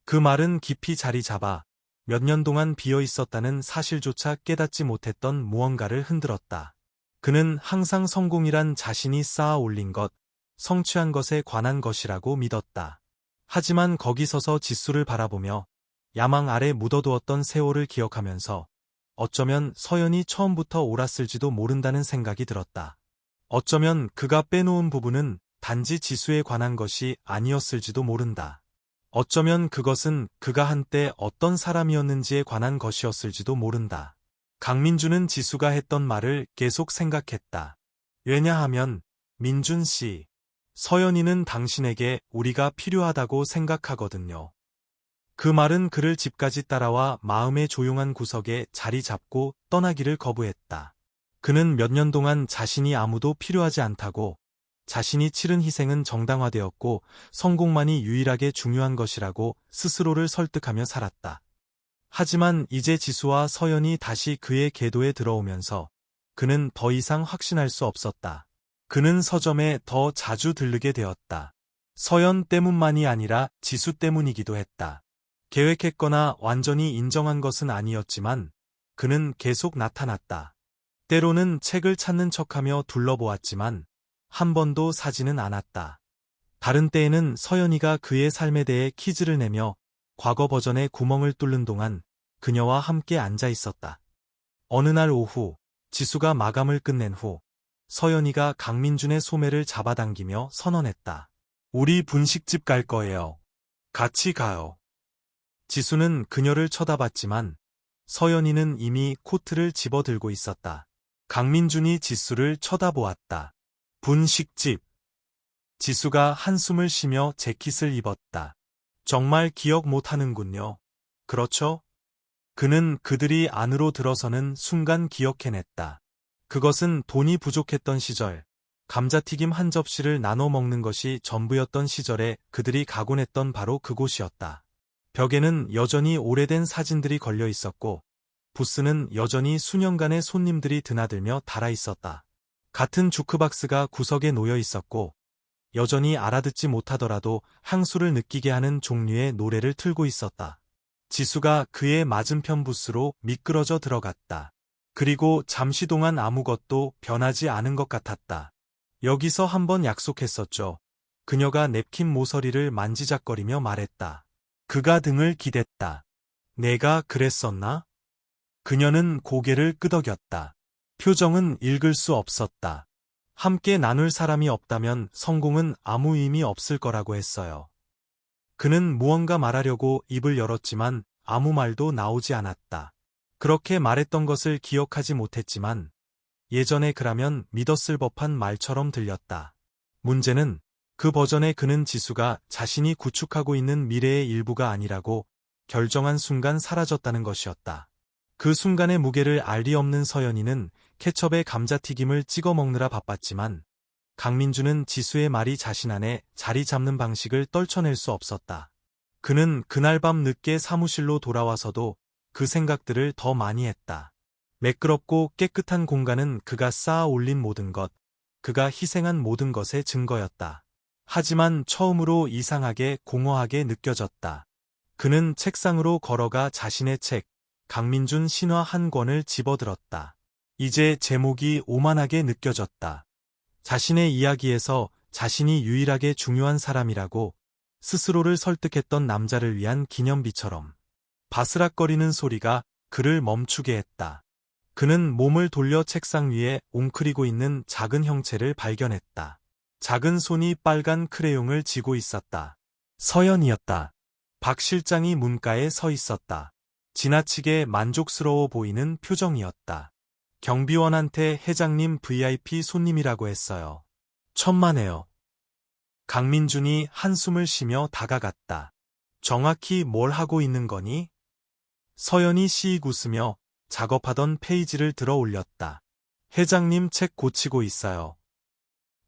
Speaker 1: 그 말은 깊이 자리 잡아 몇 년 동안 비어 있었다는 사실조차 깨닫지 못했던 무언가를 흔들었다. 그는 항상 성공이란 자신이 쌓아 올린 것, 성취한 것에 관한 것이라고 믿었다. 하지만 거기 서서 지수를 바라보며 야망 아래 묻어두었던 세월을 기억하면서 어쩌면 서연이 처음부터 옳았을지도 모른다는 생각이 들었다. 어쩌면 그가 빼놓은 부분은 단지 지수에 관한 것이 아니었을지도 모른다. 어쩌면 그것은 그가 한때 어떤 사람이었는지에 관한 것이었을지도 모른다. 강민주는 지수가 했던 말을 계속 생각했다. 왜냐하면 민준 씨, 서연이는 당신에게 우리가 필요하다고 생각하거든요. 그 말은 그를 집까지 따라와 마음의 조용한 구석에 자리 잡고 떠나기를 거부했다. 그는 몇 년 동안 자신이 아무도 필요하지 않다고, 자신이 치른 희생은 정당화되었고 성공만이 유일하게 중요한 것이라고 스스로를 설득하며 살았다. 하지만 이제 지수와 서연이 다시 그의 궤도에 들어오면서 그는 더 이상 확신할 수 없었다. 그는 서점에 더 자주 들르게 되었다. 서연 때문만이 아니라 지수 때문이기도 했다. 계획했거나 완전히 인정한 것은 아니었지만 그는 계속 나타났다. 때로는 책을 찾는 척하며 둘러보았지만 한 번도 사지는 않았다. 다른 때에는 서연이가 그의 삶에 대해 퀴즈를 내며 과거 버전의 구멍을 뚫는 동안 그녀와 함께 앉아 있었다. 어느 날 오후 지수가 마감을 끝낸 후 서연이가 강민준의 소매를 잡아당기며 선언했다. 우리 분식집 갈 거예요. 같이 가요. 지수는 그녀를 쳐다봤지만 서연이는 이미 코트를 집어들고 있었다. 강민준이 지수를 쳐다보았다. 분식집. 지수가 한숨을 쉬며 재킷을 입었다. 정말 기억 못하는군요. 그렇죠? 그는 그들이 안으로 들어서는 순간 기억해냈다. 그것은 돈이 부족했던 시절, 감자튀김 한 접시를 나눠 먹는 것이 전부였던 시절에 그들이 가곤 했던 바로 그곳이었다. 벽에는 여전히 오래된 사진들이 걸려 있었고, 부스는 여전히 수년간의 손님들이 드나들며 달아 있었다. 같은 주크박스가 구석에 놓여 있었고, 여전히 알아듣지 못하더라도 향수를 느끼게 하는 종류의 노래를 틀고 있었다. 지수가 그의 맞은편 부스로 미끄러져 들어갔다. 그리고 잠시 동안 아무것도 변하지 않은 것 같았다. 여기서 한번 약속했었죠. 그녀가 냅킨 모서리를 만지작거리며 말했다. 그가 등을 기댔다. 내가 그랬었나? 그녀는 고개를 끄덕였다. 표정은 읽을 수 없었다. 함께 나눌 사람이 없다면 성공은 아무 의미 없을 거라고 했어요. 그는 무언가 말하려고 입을 열었지만 아무 말도 나오지 않았다. 그렇게 말했던 것을 기억하지 못했지만 예전에 그라면 믿었을 법한 말처럼 들렸다. 문제는 그 버전의 그는 지수가 자신이 구축하고 있는 미래의 일부가 아니라고 결정한 순간 사라졌다는 것이었다. 그 순간의 무게를 알 리 없는 서연이는 케첩에 감자튀김을 찍어 먹느라 바빴지만 강민주는 지수의 말이 자신 안에 자리 잡는 방식을 떨쳐낼 수 없었다. 그는 그날 밤 늦게 사무실로 돌아와서도 그 생각들을 더 많이 했다. 매끄럽고 깨끗한 공간은 그가 쌓아 올린 모든 것, 그가 희생한 모든 것의 증거였다. 하지만 처음으로 이상하게 공허하게 느껴졌다. 그는 책상으로 걸어가 자신의 책, 강민준 신화 한 권을 집어들었다. 이제 제목이 오만하게 느껴졌다. 자신의 이야기에서 자신이 유일하게 중요한 사람이라고 스스로를 설득했던 남자를 위한 기념비처럼. 바스락거리는 소리가 그를 멈추게 했다. 그는 몸을 돌려 책상 위에 웅크리고 있는 작은 형체를 발견했다. 작은 손이 빨간 크레용을 쥐고 있었다. 서연이었다. 박 실장이 문가에 서 있었다. 지나치게 만족스러워 보이는 표정이었다. 경비원한테 회장님 VIP 손님이라고 했어요. 천만에요. 강민준이 한숨을 쉬며 다가갔다. 정확히 뭘 하고 있는 거니? 서연이 씩 웃으며 작업하던 페이지를 들어 올렸다. 회장님 책 고치고 있어요.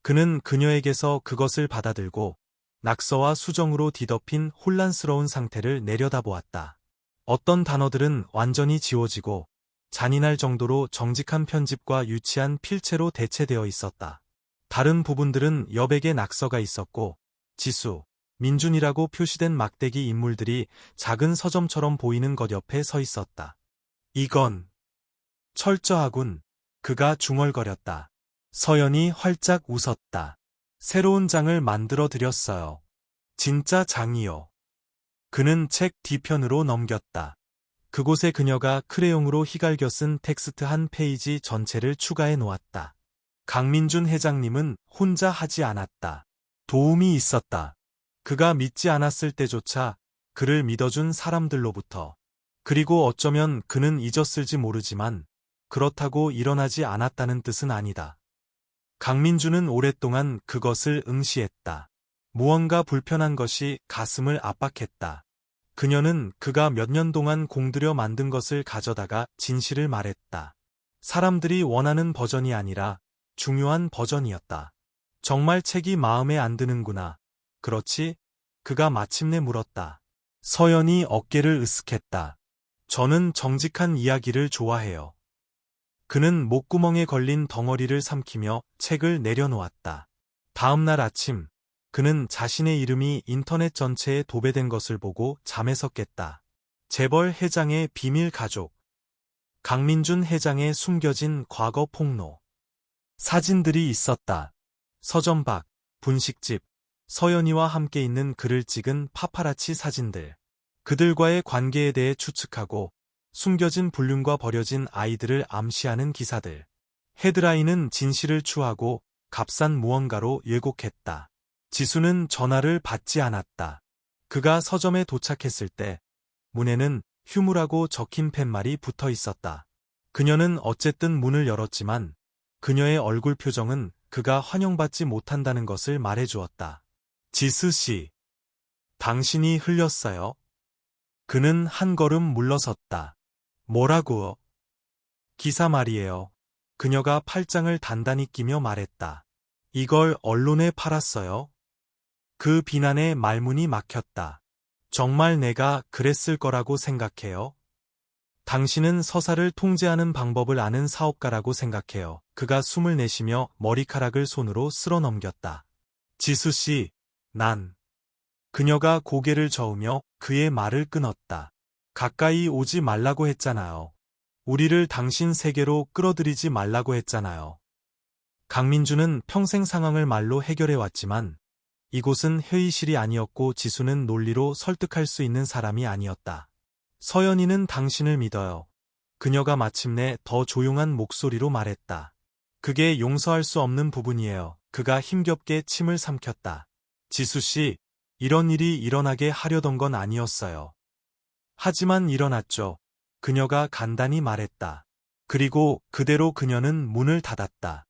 Speaker 1: 그는 그녀에게서 그것을 받아들고 낙서와 수정으로 뒤덮인 혼란스러운 상태를 내려다보았다. 어떤 단어들은 완전히 지워지고 잔인할 정도로 정직한 편집과 유치한 필체로 대체되어 있었다. 다른 부분들은 여백의 낙서가 있었고 지수, 민준이라고 표시된 막대기 인물들이 작은 서점처럼 보이는 것 옆에 서 있었다. 이건 철저하군. 그가 중얼거렸다. 서연이 활짝 웃었다. 새로운 장을 만들어 드렸어요. 진짜 장이요. 그는 책 뒤편으로 넘겼다. 그곳에 그녀가 크레용으로 휘갈겨 쓴 텍스트 한 페이지 전체를 추가해 놓았다. 강민준 회장님은 혼자 하지 않았다. 도움이 있었다. 그가 믿지 않았을 때조차 그를 믿어준 사람들로부터. 그리고 어쩌면 그는 잊었을지 모르지만 그렇다고 일어나지 않았다는 뜻은 아니다. 강민준은 오랫동안 그것을 응시했다. 무언가 불편한 것이 가슴을 압박했다. 그녀는 그가 몇 년 동안 공들여 만든 것을 가져다가 진실을 말했다. 사람들이 원하는 버전이 아니라 중요한 버전이었다. 정말 책이 마음에 안 드는구나. 그렇지? 그가 마침내 물었다. 서연이 어깨를 으쓱했다. 저는 정직한 이야기를 좋아해요. 그는 목구멍에 걸린 덩어리를 삼키며 책을 내려놓았다. 다음 날 아침, 그는 자신의 이름이 인터넷 전체에 도배된 것을 보고 잠에서 깼다. 재벌 회장의 비밀 가족. 강민준 회장의 숨겨진 과거 폭로. 사진들이 있었다. 서점 밖, 분식집, 서연이와 함께 있는 그를 찍은 파파라치 사진들. 그들과의 관계에 대해 추측하고 숨겨진 불륜과 버려진 아이들을 암시하는 기사들. 헤드라인은 진실을 추하고 값싼 무언가로 예곡했다. 지수는 전화를 받지 않았다. 그가 서점에 도착했을 때 문에는 휴무라고 적힌 팻말이 붙어 있었다. 그녀는 어쨌든 문을 열었지만 그녀의 얼굴 표정은 그가 환영받지 못한다는 것을 말해주었다. 지수 씨, 당신이 흘렸어요? 그는 한 걸음 물러섰다. 뭐라고요? 기사 말이에요. 그녀가 팔짱을 단단히 끼며 말했다. 이걸 언론에 팔았어요? 그 비난에 말문이 막혔다. 정말 내가 그랬을 거라고 생각해요? 당신은 서사를 통제하는 방법을 아는 사업가라고 생각해요. 그가 숨을 내쉬며 머리카락을 손으로 쓸어 넘겼다. 지수 씨, 난. 그녀가 고개를 저으며 그의 말을 끊었다. 가까이 오지 말라고 했잖아요. 우리를 당신 세계로 끌어들이지 말라고 했잖아요. 강민주는 평생 상황을 말로 해결해왔지만 이곳은 회의실이 아니었고 지수는 논리로 설득할 수 있는 사람이 아니었다. 서연이는 당신을 믿어요. 그녀가 마침내 더 조용한 목소리로 말했다. 그게 용서할 수 없는 부분이에요. 그가 힘겹게 침을 삼켰다. 지수 씨, 이런 일이 일어나게 하려던 건 아니었어요. 하지만 일어났죠. 그녀가 간단히 말했다. 그리고 그대로 그녀는 문을 닫았다.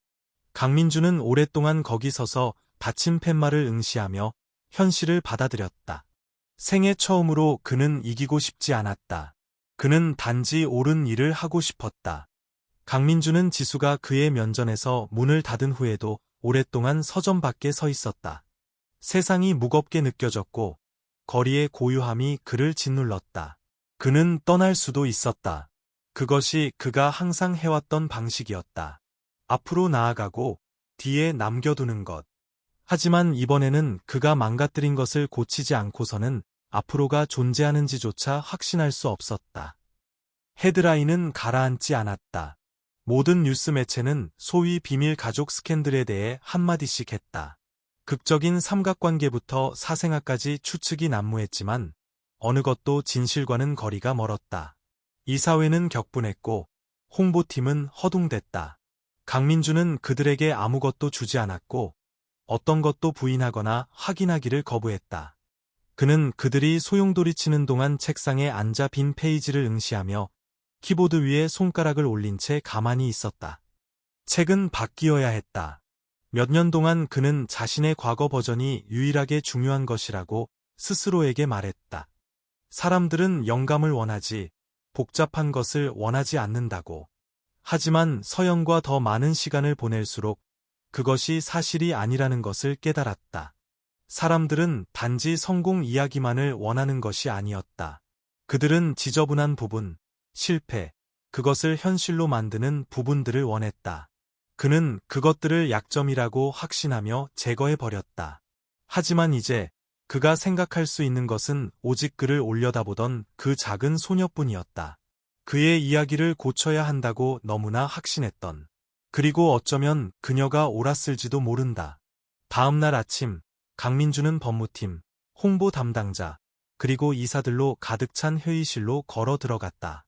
Speaker 1: 강민주는 오랫동안 거기 서서 닫힌 팻말을 응시하며 현실을 받아들였다. 생애 처음으로 그는 이기고 싶지 않았다. 그는 단지 옳은 일을 하고 싶었다. 강민주는 지수가 그의 면전에서 문을 닫은 후에도 오랫동안 서점 밖에 서 있었다. 세상이 무겁게 느껴졌고 거리의 고요함이 그를 짓눌렀다. 그는 떠날 수도 있었다. 그것이 그가 항상 해왔던 방식이었다. 앞으로 나아가고 뒤에 남겨두는 것. 하지만 이번에는 그가 망가뜨린 것을 고치지 않고서는 앞으로가 존재하는지조차 확신할 수 없었다. 헤드라인은 가라앉지 않았다. 모든 뉴스 매체는 소위 비밀 가족 스캔들에 대해 한마디씩 했다. 극적인 삼각관계부터 사생아까지 추측이 난무했지만 어느 것도 진실과는 거리가 멀었다. 이사회는 격분했고 홍보팀은 허둥댔다. 강민주는 그들에게 아무것도 주지 않았고 어떤 것도 부인하거나 확인하기를 거부했다. 그는 그들이 소용돌이치는 동안 책상에 앉아 빈 페이지를 응시하며 키보드 위에 손가락을 올린 채 가만히 있었다. 책은 바뀌어야 했다. 몇 년 동안 그는 자신의 과거 버전이 유일하게 중요한 것이라고 스스로에게 말했다. 사람들은 영감을 원하지 복잡한 것을 원하지 않는다고. 하지만 서연과 더 많은 시간을 보낼수록 그것이 사실이 아니라는 것을 깨달았다. 사람들은 단지 성공 이야기만을 원하는 것이 아니었다. 그들은 지저분한 부분, 실패, 그것을 현실로 만드는 부분들을 원했다. 그는 그것들을 약점이라고 확신하며 제거해버렸다. 하지만 이제 그가 생각할 수 있는 것은 오직 그를 올려다보던 그 작은 소녀뿐이었다. 그의 이야기를 고쳐야 한다고 너무나 확신했던. 그리고 어쩌면 그녀가 옳았을지도 모른다. 다음 날 아침, 강민주는 법무팀, 홍보 담당자, 그리고 이사들로 가득 찬 회의실로 걸어 들어갔다.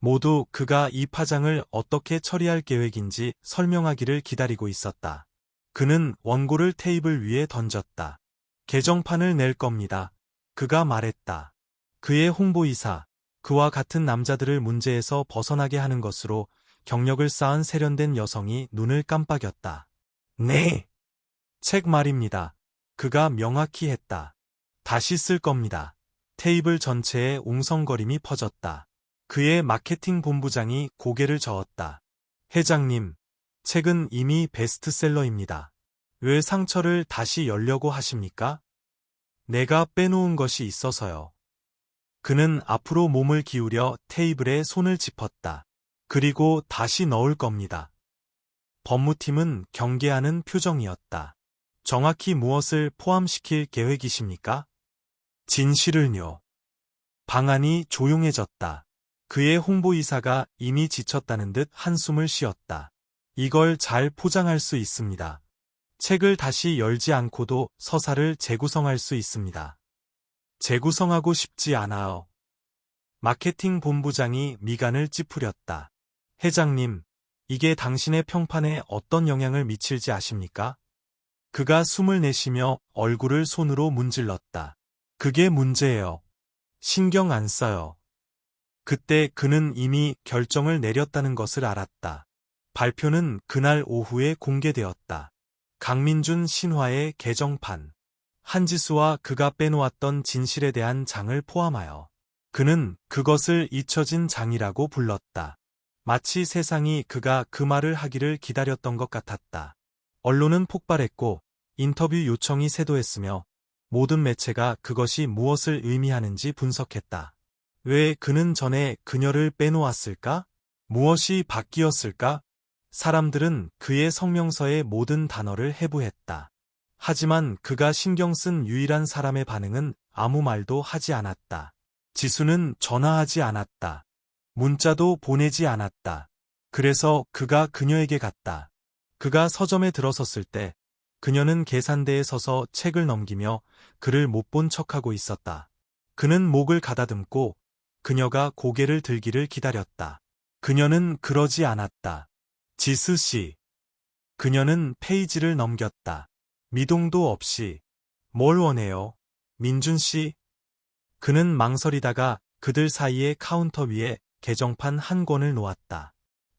Speaker 1: 모두 그가 이 파장을 어떻게 처리할 계획인지 설명하기를 기다리고 있었다. 그는 원고를 테이블 위에 던졌다. 개정판을 낼 겁니다. 그가 말했다. 그의 홍보이사, 그와 같은 남자들을 문제에서 벗어나게 하는 것으로 경력을 쌓은 세련된 여성이 눈을 깜빡였다. 네. 책 말입니다. 그가 명확히 했다. 다시 쓸 겁니다. 테이블 전체에 웅성거림이 퍼졌다. 그의 마케팅 본부장이 고개를 저었다. 회장님, 책은 이미 베스트셀러입니다. 왜 상처를 다시 열려고 하십니까? 내가 빼놓은 것이 있어서요. 그는 앞으로 몸을 기울여 테이블에 손을 짚었다. 그리고 다시 넣을 겁니다. 법무팀은 경계하는 표정이었다. 정확히 무엇을 포함시킬 계획이십니까? 진실을요. 방안이 조용해졌다. 그의 홍보이사가 이미 지쳤다는 듯 한숨을 쉬었다. 이걸 잘 포장할 수 있습니다. 책을 다시 열지 않고도 서사를 재구성할 수 있습니다. 재구성하고 싶지 않아요. 마케팅 본부장이 미간을 찌푸렸다. 회장님, 이게 당신의 평판에 어떤 영향을 미칠지 아십니까? 그가 숨을 내쉬며 얼굴을 손으로 문질렀다. 그게 문제예요. 신경 안 써요. 그때 그는 이미 결정을 내렸다는 것을 알았다. 발표는 그날 오후에 공개되었다. 강민준 신화의 개정판. 한지수와 그가 빼놓았던 진실에 대한 장을 포함하여 그는 그것을 잊혀진 장이라고 불렀다. 마치 세상이 그가 그 말을 하기를 기다렸던 것 같았다. 언론은 폭발했고 인터뷰 요청이 쇄도했으며 모든 매체가 그것이 무엇을 의미하는지 분석했다. 왜 그는 전에 그녀를 빼놓았을까? 무엇이 바뀌었을까? 사람들은 그의 성명서의 모든 단어를 해부했다. 하지만 그가 신경 쓴 유일한 사람의 반응은 아무 말도 하지 않았다. 지수는 전화하지 않았다. 문자도 보내지 않았다. 그래서 그가 그녀에게 갔다. 그가 서점에 들어섰을 때 그녀는 계산대에 서서 책을 넘기며 그를 못 본 척하고 있었다. 그는 목을 가다듬고 그녀가 고개를 들기를 기다렸다. 그녀는 그러지 않았다. 지수 씨. 그녀는 페이지를 넘겼다. 미동도 없이. 뭘 원해요? 민준 씨? 그는 망설이다가 그들 사이의 카운터 위에 개정판 한 권을 놓았다.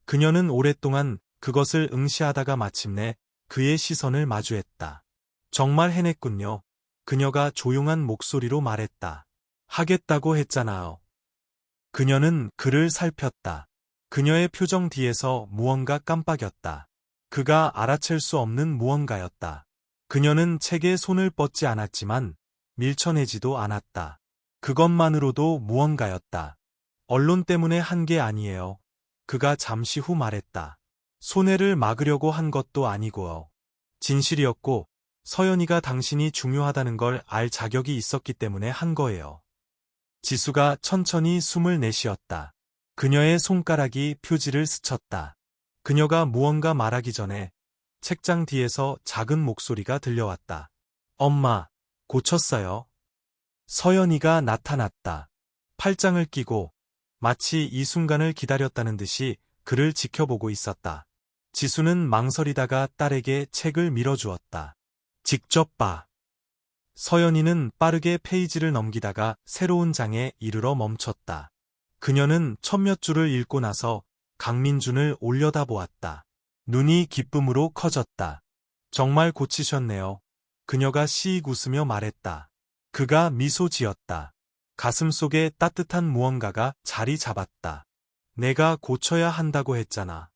Speaker 1: 그녀는 오랫동안 그것을 응시하다가 마침내 그의 시선을 마주했다. 정말 해냈군요. 그녀가 조용한 목소리로 말했다. 하겠다고 했잖아요. 그녀는 그를 살폈다. 그녀의 표정 뒤에서 무언가 깜빡였다. 그가 알아챌 수 없는 무언가였다. 그녀는 책에 손을 뻗지 않았지만 밀쳐내지도 않았다. 그것만으로도 무언가였다. 언론 때문에 한 게 아니에요. 그가 잠시 후 말했다. 손해를 막으려고 한 것도 아니고요. 진실이었고 서연이가 당신이 중요하다는 걸 알 자격이 있었기 때문에 한 거예요. 지수가 천천히 숨을 내쉬었다. 그녀의 손가락이 표지를 스쳤다. 그녀가 무언가 말하기 전에 책장 뒤에서 작은 목소리가 들려왔다. 엄마, 고쳤어요. 서연이가 나타났다. 팔짱을 끼고 마치 이 순간을 기다렸다는 듯이 그를 지켜보고 있었다. 지수는 망설이다가 딸에게 책을 밀어주었다. 직접 봐. 서연이는 빠르게 페이지를 넘기다가 새로운 장에 이르러 멈췄다. 그녀는 첫몇 줄을 읽고 나서 강민준을 올려다보았다. 눈이 기쁨으로 커졌다. 정말 고치셨네요. 그녀가 씩 웃으며 말했다. 그가 미소 지었다. 가슴속에 따뜻한 무언가가 자리 잡았다. 내가 고쳐야 한다고 했잖아.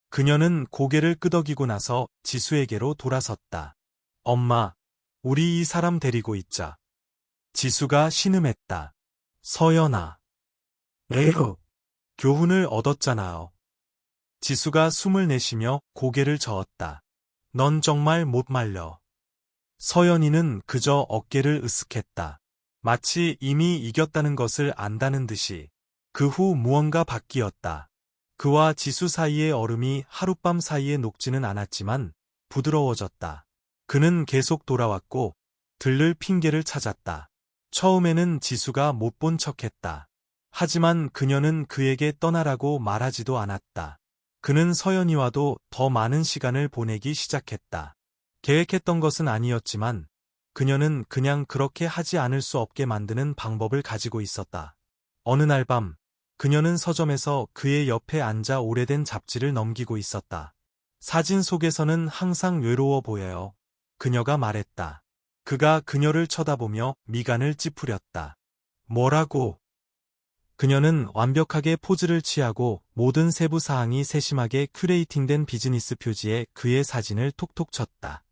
Speaker 1: 그녀는 고개를 끄덕이고 나서 지수에게로 돌아섰다. 엄마, 우리 이 사람 데리고 있자. 지수가 신음했다. 서연아. 에휴. 교훈을 얻었잖아요. 지수가 숨을 내쉬며 고개를 저었다. 넌 정말 못 말려. 서연이는 그저 어깨를 으쓱했다. 마치 이미 이겼다는 것을 안다는 듯이. 그 후 무언가 바뀌었다. 그와 지수 사이의 얼음이 하룻밤 사이에 녹지는 않았지만 부드러워졌다. 그는 계속 돌아왔고 들를 핑계를 찾았다. 처음에는 지수가 못 본 척했다. 하지만 그녀는 그에게 떠나라고 말하지도 않았다. 그는 서연이와도 더 많은 시간을 보내기 시작했다. 계획했던 것은 아니었지만 그녀는 그냥 그렇게 하지 않을 수 없게 만드는 방법을 가지고 있었다. 어느 날 밤 그녀는 서점에서 그의 옆에 앉아 오래된 잡지를 넘기고 있었다. 사진 속에서는 항상 외로워 보여요. 그녀가 말했다. 그가 그녀를 쳐다보며 미간을 찌푸렸다. 뭐라고? 그녀는 완벽하게 포즈를 취하고 모든 세부 사항이 세심하게 큐레이팅된 비즈니스 표지에 그의 사진을 톡톡 쳤다.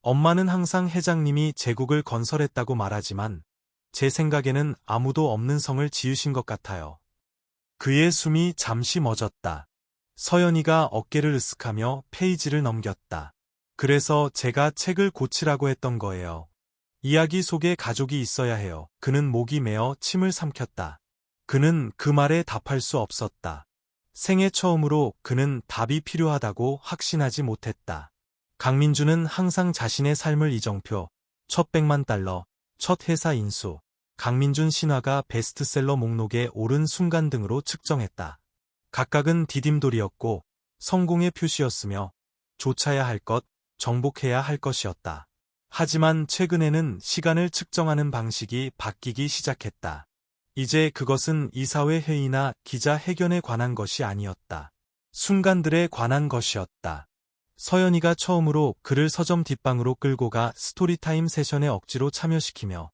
Speaker 1: 엄마는 항상 회장님이 제국을 건설했다고 말하지만 제 생각에는 아무도 없는 성을 지으신 것 같아요. 그의 숨이 잠시 멎었다. 서연이가 어깨를 으쓱하며 페이지를 넘겼다. 그래서 제가 책을 고치라고 했던 거예요. 이야기 속에 가족이 있어야 해요. 그는 목이 메어 침을 삼켰다. 그는 그 말에 답할 수 없었다. 생애 처음으로 그는 답이 필요하다고 확신하지 못했다. 강민주는 항상 자신의 삶을 이정표, 첫 100만 달러, 첫 회사 인수, 강민준 신화가 베스트셀러 목록에 오른 순간 등으로 측정했다. 각각은 디딤돌이었고 성공의 표시였으며 좇아야 할 것, 정복해야 할 것이었다. 하지만 최근에는 시간을 측정하는 방식이 바뀌기 시작했다. 이제 그것은 이사회 회의나 기자회견에 관한 것이 아니었다. 순간들에 관한 것이었다. 서연이가 처음으로 그를 서점 뒷방으로 끌고 가 스토리타임 세션에 억지로 참여시키며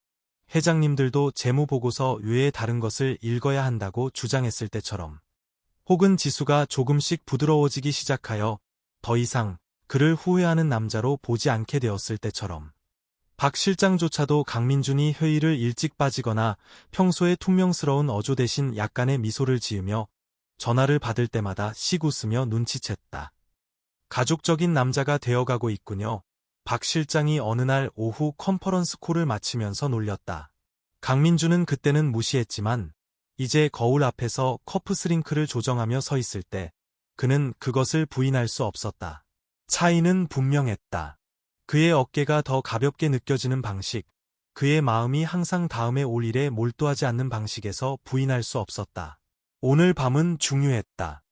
Speaker 1: 회장님들도 재무보고서 외에 다른 것을 읽어야 한다고 주장했을 때처럼, 혹은 지수가 조금씩 부드러워지기 시작하여 더 이상 그를 후회하는 남자로 보지 않게 되었을 때처럼, 박 실장조차도 강민준이 회의를 일찍 빠지거나 평소의 퉁명스러운 어조 대신 약간의 미소를 지으며 전화를 받을 때마다 씩 웃으며 눈치챘다. 가족적인 남자가 되어가고 있군요. 박 실장이 어느 날 오후 컨퍼런스 콜을 마치면서 놀렸다. 강민주는 그때는 무시했지만 이제 거울 앞에서 커프스링크를 조정하며 서 있을 때 그는 그것을 부인할 수 없었다. 차이는 분명했다. 그의 어깨가 더 가볍게 느껴지는 방식, 그의 마음이 항상 다음에 올 일에 몰두하지 않는 방식에서 부인할 수 없었다. 오늘 밤은 중요했다.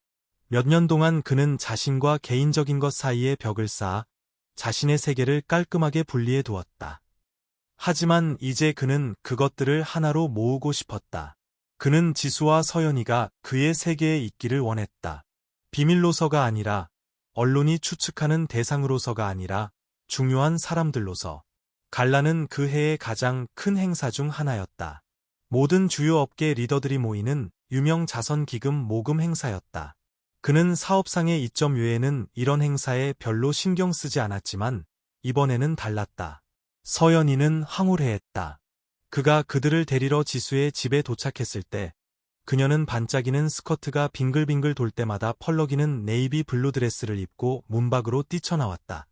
Speaker 1: 몇 년 동안 그는 자신과 개인적인 것 사이에 벽을 쌓아 자신의 세계를 깔끔하게 분리해 두었다. 하지만 이제 그는 그것들을 하나로 모으고 싶었다. 그는 지수와 서연이가 그의 세계에 있기를 원했다. 비밀로서가 아니라, 언론이 추측하는 대상으로서가 아니라 중요한 사람들로서. 갈라는 그 해의 가장 큰 행사 중 하나였다. 모든 주요 업계 리더들이 모이는 유명 자선 기금 모금 행사였다. 그는 사업상의 이점 외에는 이런 행사에 별로 신경 쓰지 않았지만 이번에는 달랐다. 서연이는 황홀해했다. 그가 그들을 데리러 지수의 집에 도착했을 때 그녀는 반짝이는 스커트가 빙글빙글 돌 때마다 펄럭이는 네이비 블루 드레스를 입고 문 밖으로 뛰쳐나왔다.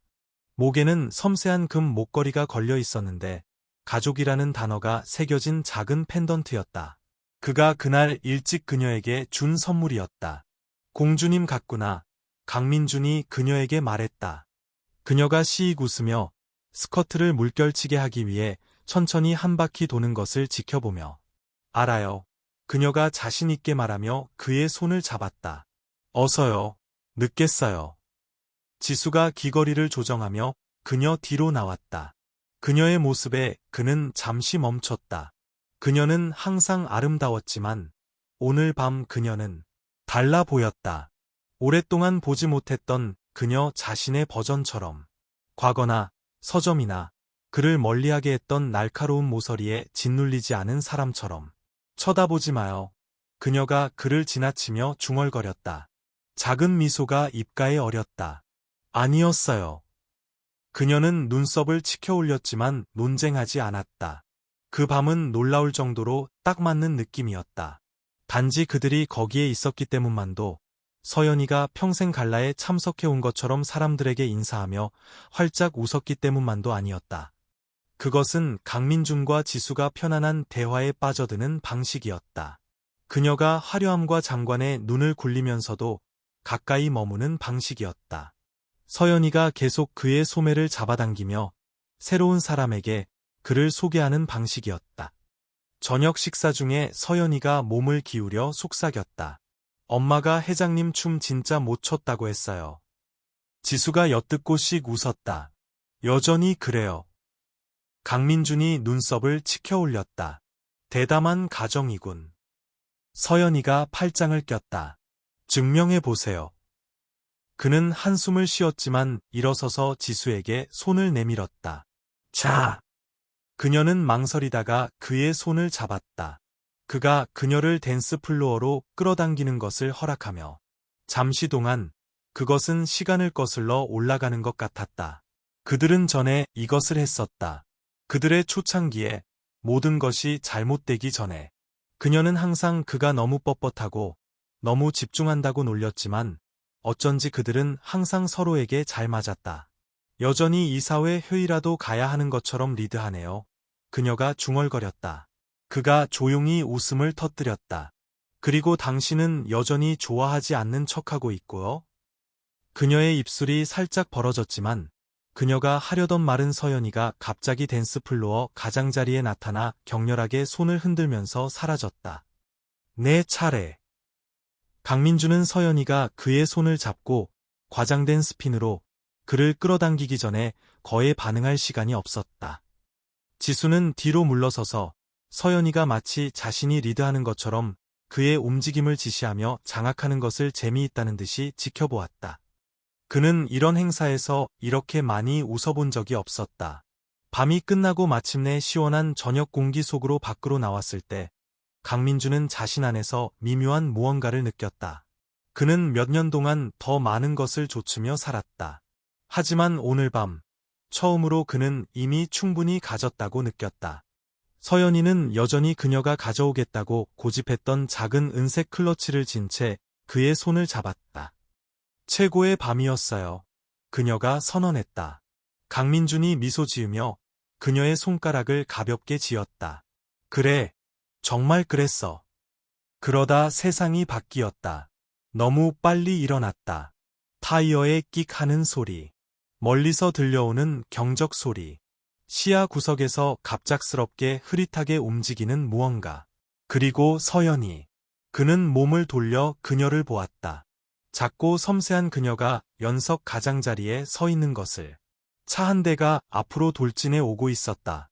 Speaker 1: 목에는 섬세한 금 목걸이가 걸려 있었는데 가족이라는 단어가 새겨진 작은 펜던트였다. 그가 그날 일찍 그녀에게 준 선물이었다. 공주님 같구나. 강민준이 그녀에게 말했다. 그녀가 시익 웃으며 스커트를 물결치게 하기 위해 천천히 한 바퀴 도는 것을 지켜보며. 알아요. 그녀가 자신 있게 말하며 그의 손을 잡았다. 어서요. 늦겠어요. 지수가 귀걸이를 조정하며 그녀 뒤로 나왔다. 그녀의 모습에 그는 잠시 멈췄다. 그녀는 항상 아름다웠지만 오늘 밤 그녀는 달라 보였다. 오랫동안 보지 못했던 그녀 자신의 버전처럼. 과거나 서점이나 그를 멀리하게 했던 날카로운 모서리에 짓눌리지 않은 사람처럼. 쳐다보지 마요. 그녀가 그를 지나치며 중얼거렸다. 작은 미소가 입가에 어렸다. 아니었어요. 그녀는 눈썹을 치켜 올렸지만 논쟁하지 않았다. 그 밤은 놀라울 정도로 딱 맞는 느낌이었다. 단지 그들이 거기에 있었기 때문만도, 서연이가 평생 갈라에 참석해온 것처럼 사람들에게 인사하며 활짝 웃었기 때문만도 아니었다. 그것은 강민준과 지수가 편안한 대화에 빠져드는 방식이었다. 그녀가 화려함과 장관에 눈을 굴리면서도 가까이 머무는 방식이었다. 서연이가 계속 그의 소매를 잡아당기며 새로운 사람에게 그를 소개하는 방식이었다. 저녁 식사 중에 서연이가 몸을 기울여 속삭였다. 엄마가 회장님 춤 진짜 못 췄다고 했어요. 지수가 엿듣고 씩 웃었다. 여전히 그래요. 강민준이 눈썹을 치켜 올렸다. 대담한 가정이군. 서연이가 팔짱을 꼈다. 증명해보세요. 그는 한숨을 쉬었지만 일어서서 지수에게 손을 내밀었다. 자! 그녀는 망설이다가 그의 손을 잡았다. 그가 그녀를 댄스 플로어로 끌어당기는 것을 허락하며 잠시 동안 그것은 시간을 거슬러 올라가는 것 같았다. 그들은 전에 이것을 했었다. 그들의 초창기에 모든 것이 잘못되기 전에. 그녀는 항상 그가 너무 뻣뻣하고 너무 집중한다고 놀렸지만 어쩐지 그들은 항상 서로에게 잘 맞았다. 여전히 이사회 회의라도 가야 하는 것처럼 리드하네요. 그녀가 중얼거렸다. 그가 조용히 웃음을 터뜨렸다. 그리고 당신은 여전히 좋아하지 않는 척하고 있고요. 그녀의 입술이 살짝 벌어졌지만 그녀가 하려던 말은 서연이가 갑자기 댄스 플로어 가장자리에 나타나 격렬하게 손을 흔들면서 사라졌다. 내 차례. 강민주는 서연이가 그의 손을 잡고 과장된 스핀으로 그를 끌어당기기 전에 거에 반응할 시간이 없었다. 지수는 뒤로 물러서서 서연이가 마치 자신이 리드하는 것처럼 그의 움직임을 지시하며 장악하는 것을 재미있다는 듯이 지켜보았다. 그는 이런 행사에서 이렇게 많이 웃어본 적이 없었다. 밤이 끝나고 마침내 시원한 저녁 공기 속으로 밖으로 나왔을 때 강민주는 자신 안에서 미묘한 무언가를 느꼈다. 그는 몇 년 동안 더 많은 것을 좇으며 살았다. 하지만 오늘 밤 처음으로 그는 이미 충분히 가졌다고 느꼈다. 서연이는 여전히 그녀가 가져오겠다고 고집했던 작은 은색 클러치를 쥔 채 그의 손을 잡았다. 최고의 밤이었어요. 그녀가 선언했다. 강민준이 미소 지으며 그녀의 손가락을 가볍게 쥐었다. 그래, 정말 그랬어. 그러다 세상이 바뀌었다. 너무 빨리 일어났다. 타이어에 끽 하는 소리. 멀리서 들려오는 경적 소리. 시야 구석에서 갑작스럽게 흐릿하게 움직이는 무언가. 그리고 서연이. 그는 몸을 돌려 그녀를 보았다. 작고 섬세한 그녀가 연석 가장자리에 서 있는 것을. 차 한 대가 앞으로 돌진해 오고 있었다.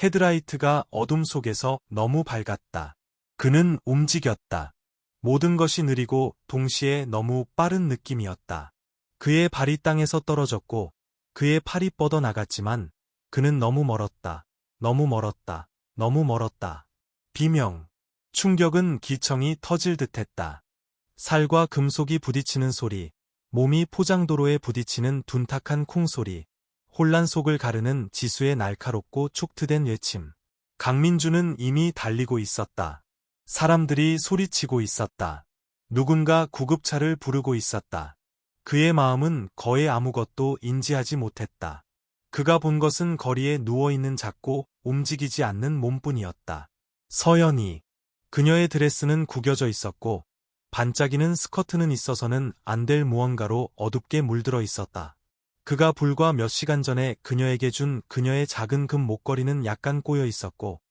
Speaker 1: 헤드라이트가 어둠 속에서 너무 밝았다. 그는 움직였다. 모든 것이 느리고 동시에 너무 빠른 느낌이었다. 그의 발이 땅에서 떨어졌고 그의 팔이 뻗어나갔지만 그는 너무 멀었다. 너무 멀었다. 너무 멀었다. 비명. 충격은 기청이 터질 듯했다. 살과 금속이 부딪히는 소리, 몸이 포장도로에 부딪히는 둔탁한 콩소리, 혼란 속을 가르는 지수의 날카롭고 촉트된 외침. 강민주는 이미 달리고 있었다. 사람들이 소리치고 있었다. 누군가 구급차를 부르고 있었다. 그의 마음은 거의 아무것도 인지하지 못했다. 그가 본 것은 거리에 누워있는 작고 움직이지 않는 몸뿐이었다. 서연이. 그녀의 드레스는 구겨져 있었고 반짝이는 스커트는 있어서는 안 될 무언가로 어둡게 물들어 있었다. 그가 불과 몇 시간 전에 그녀에게 준 그녀의 작은 금 목걸이는 약간 꼬여 있었고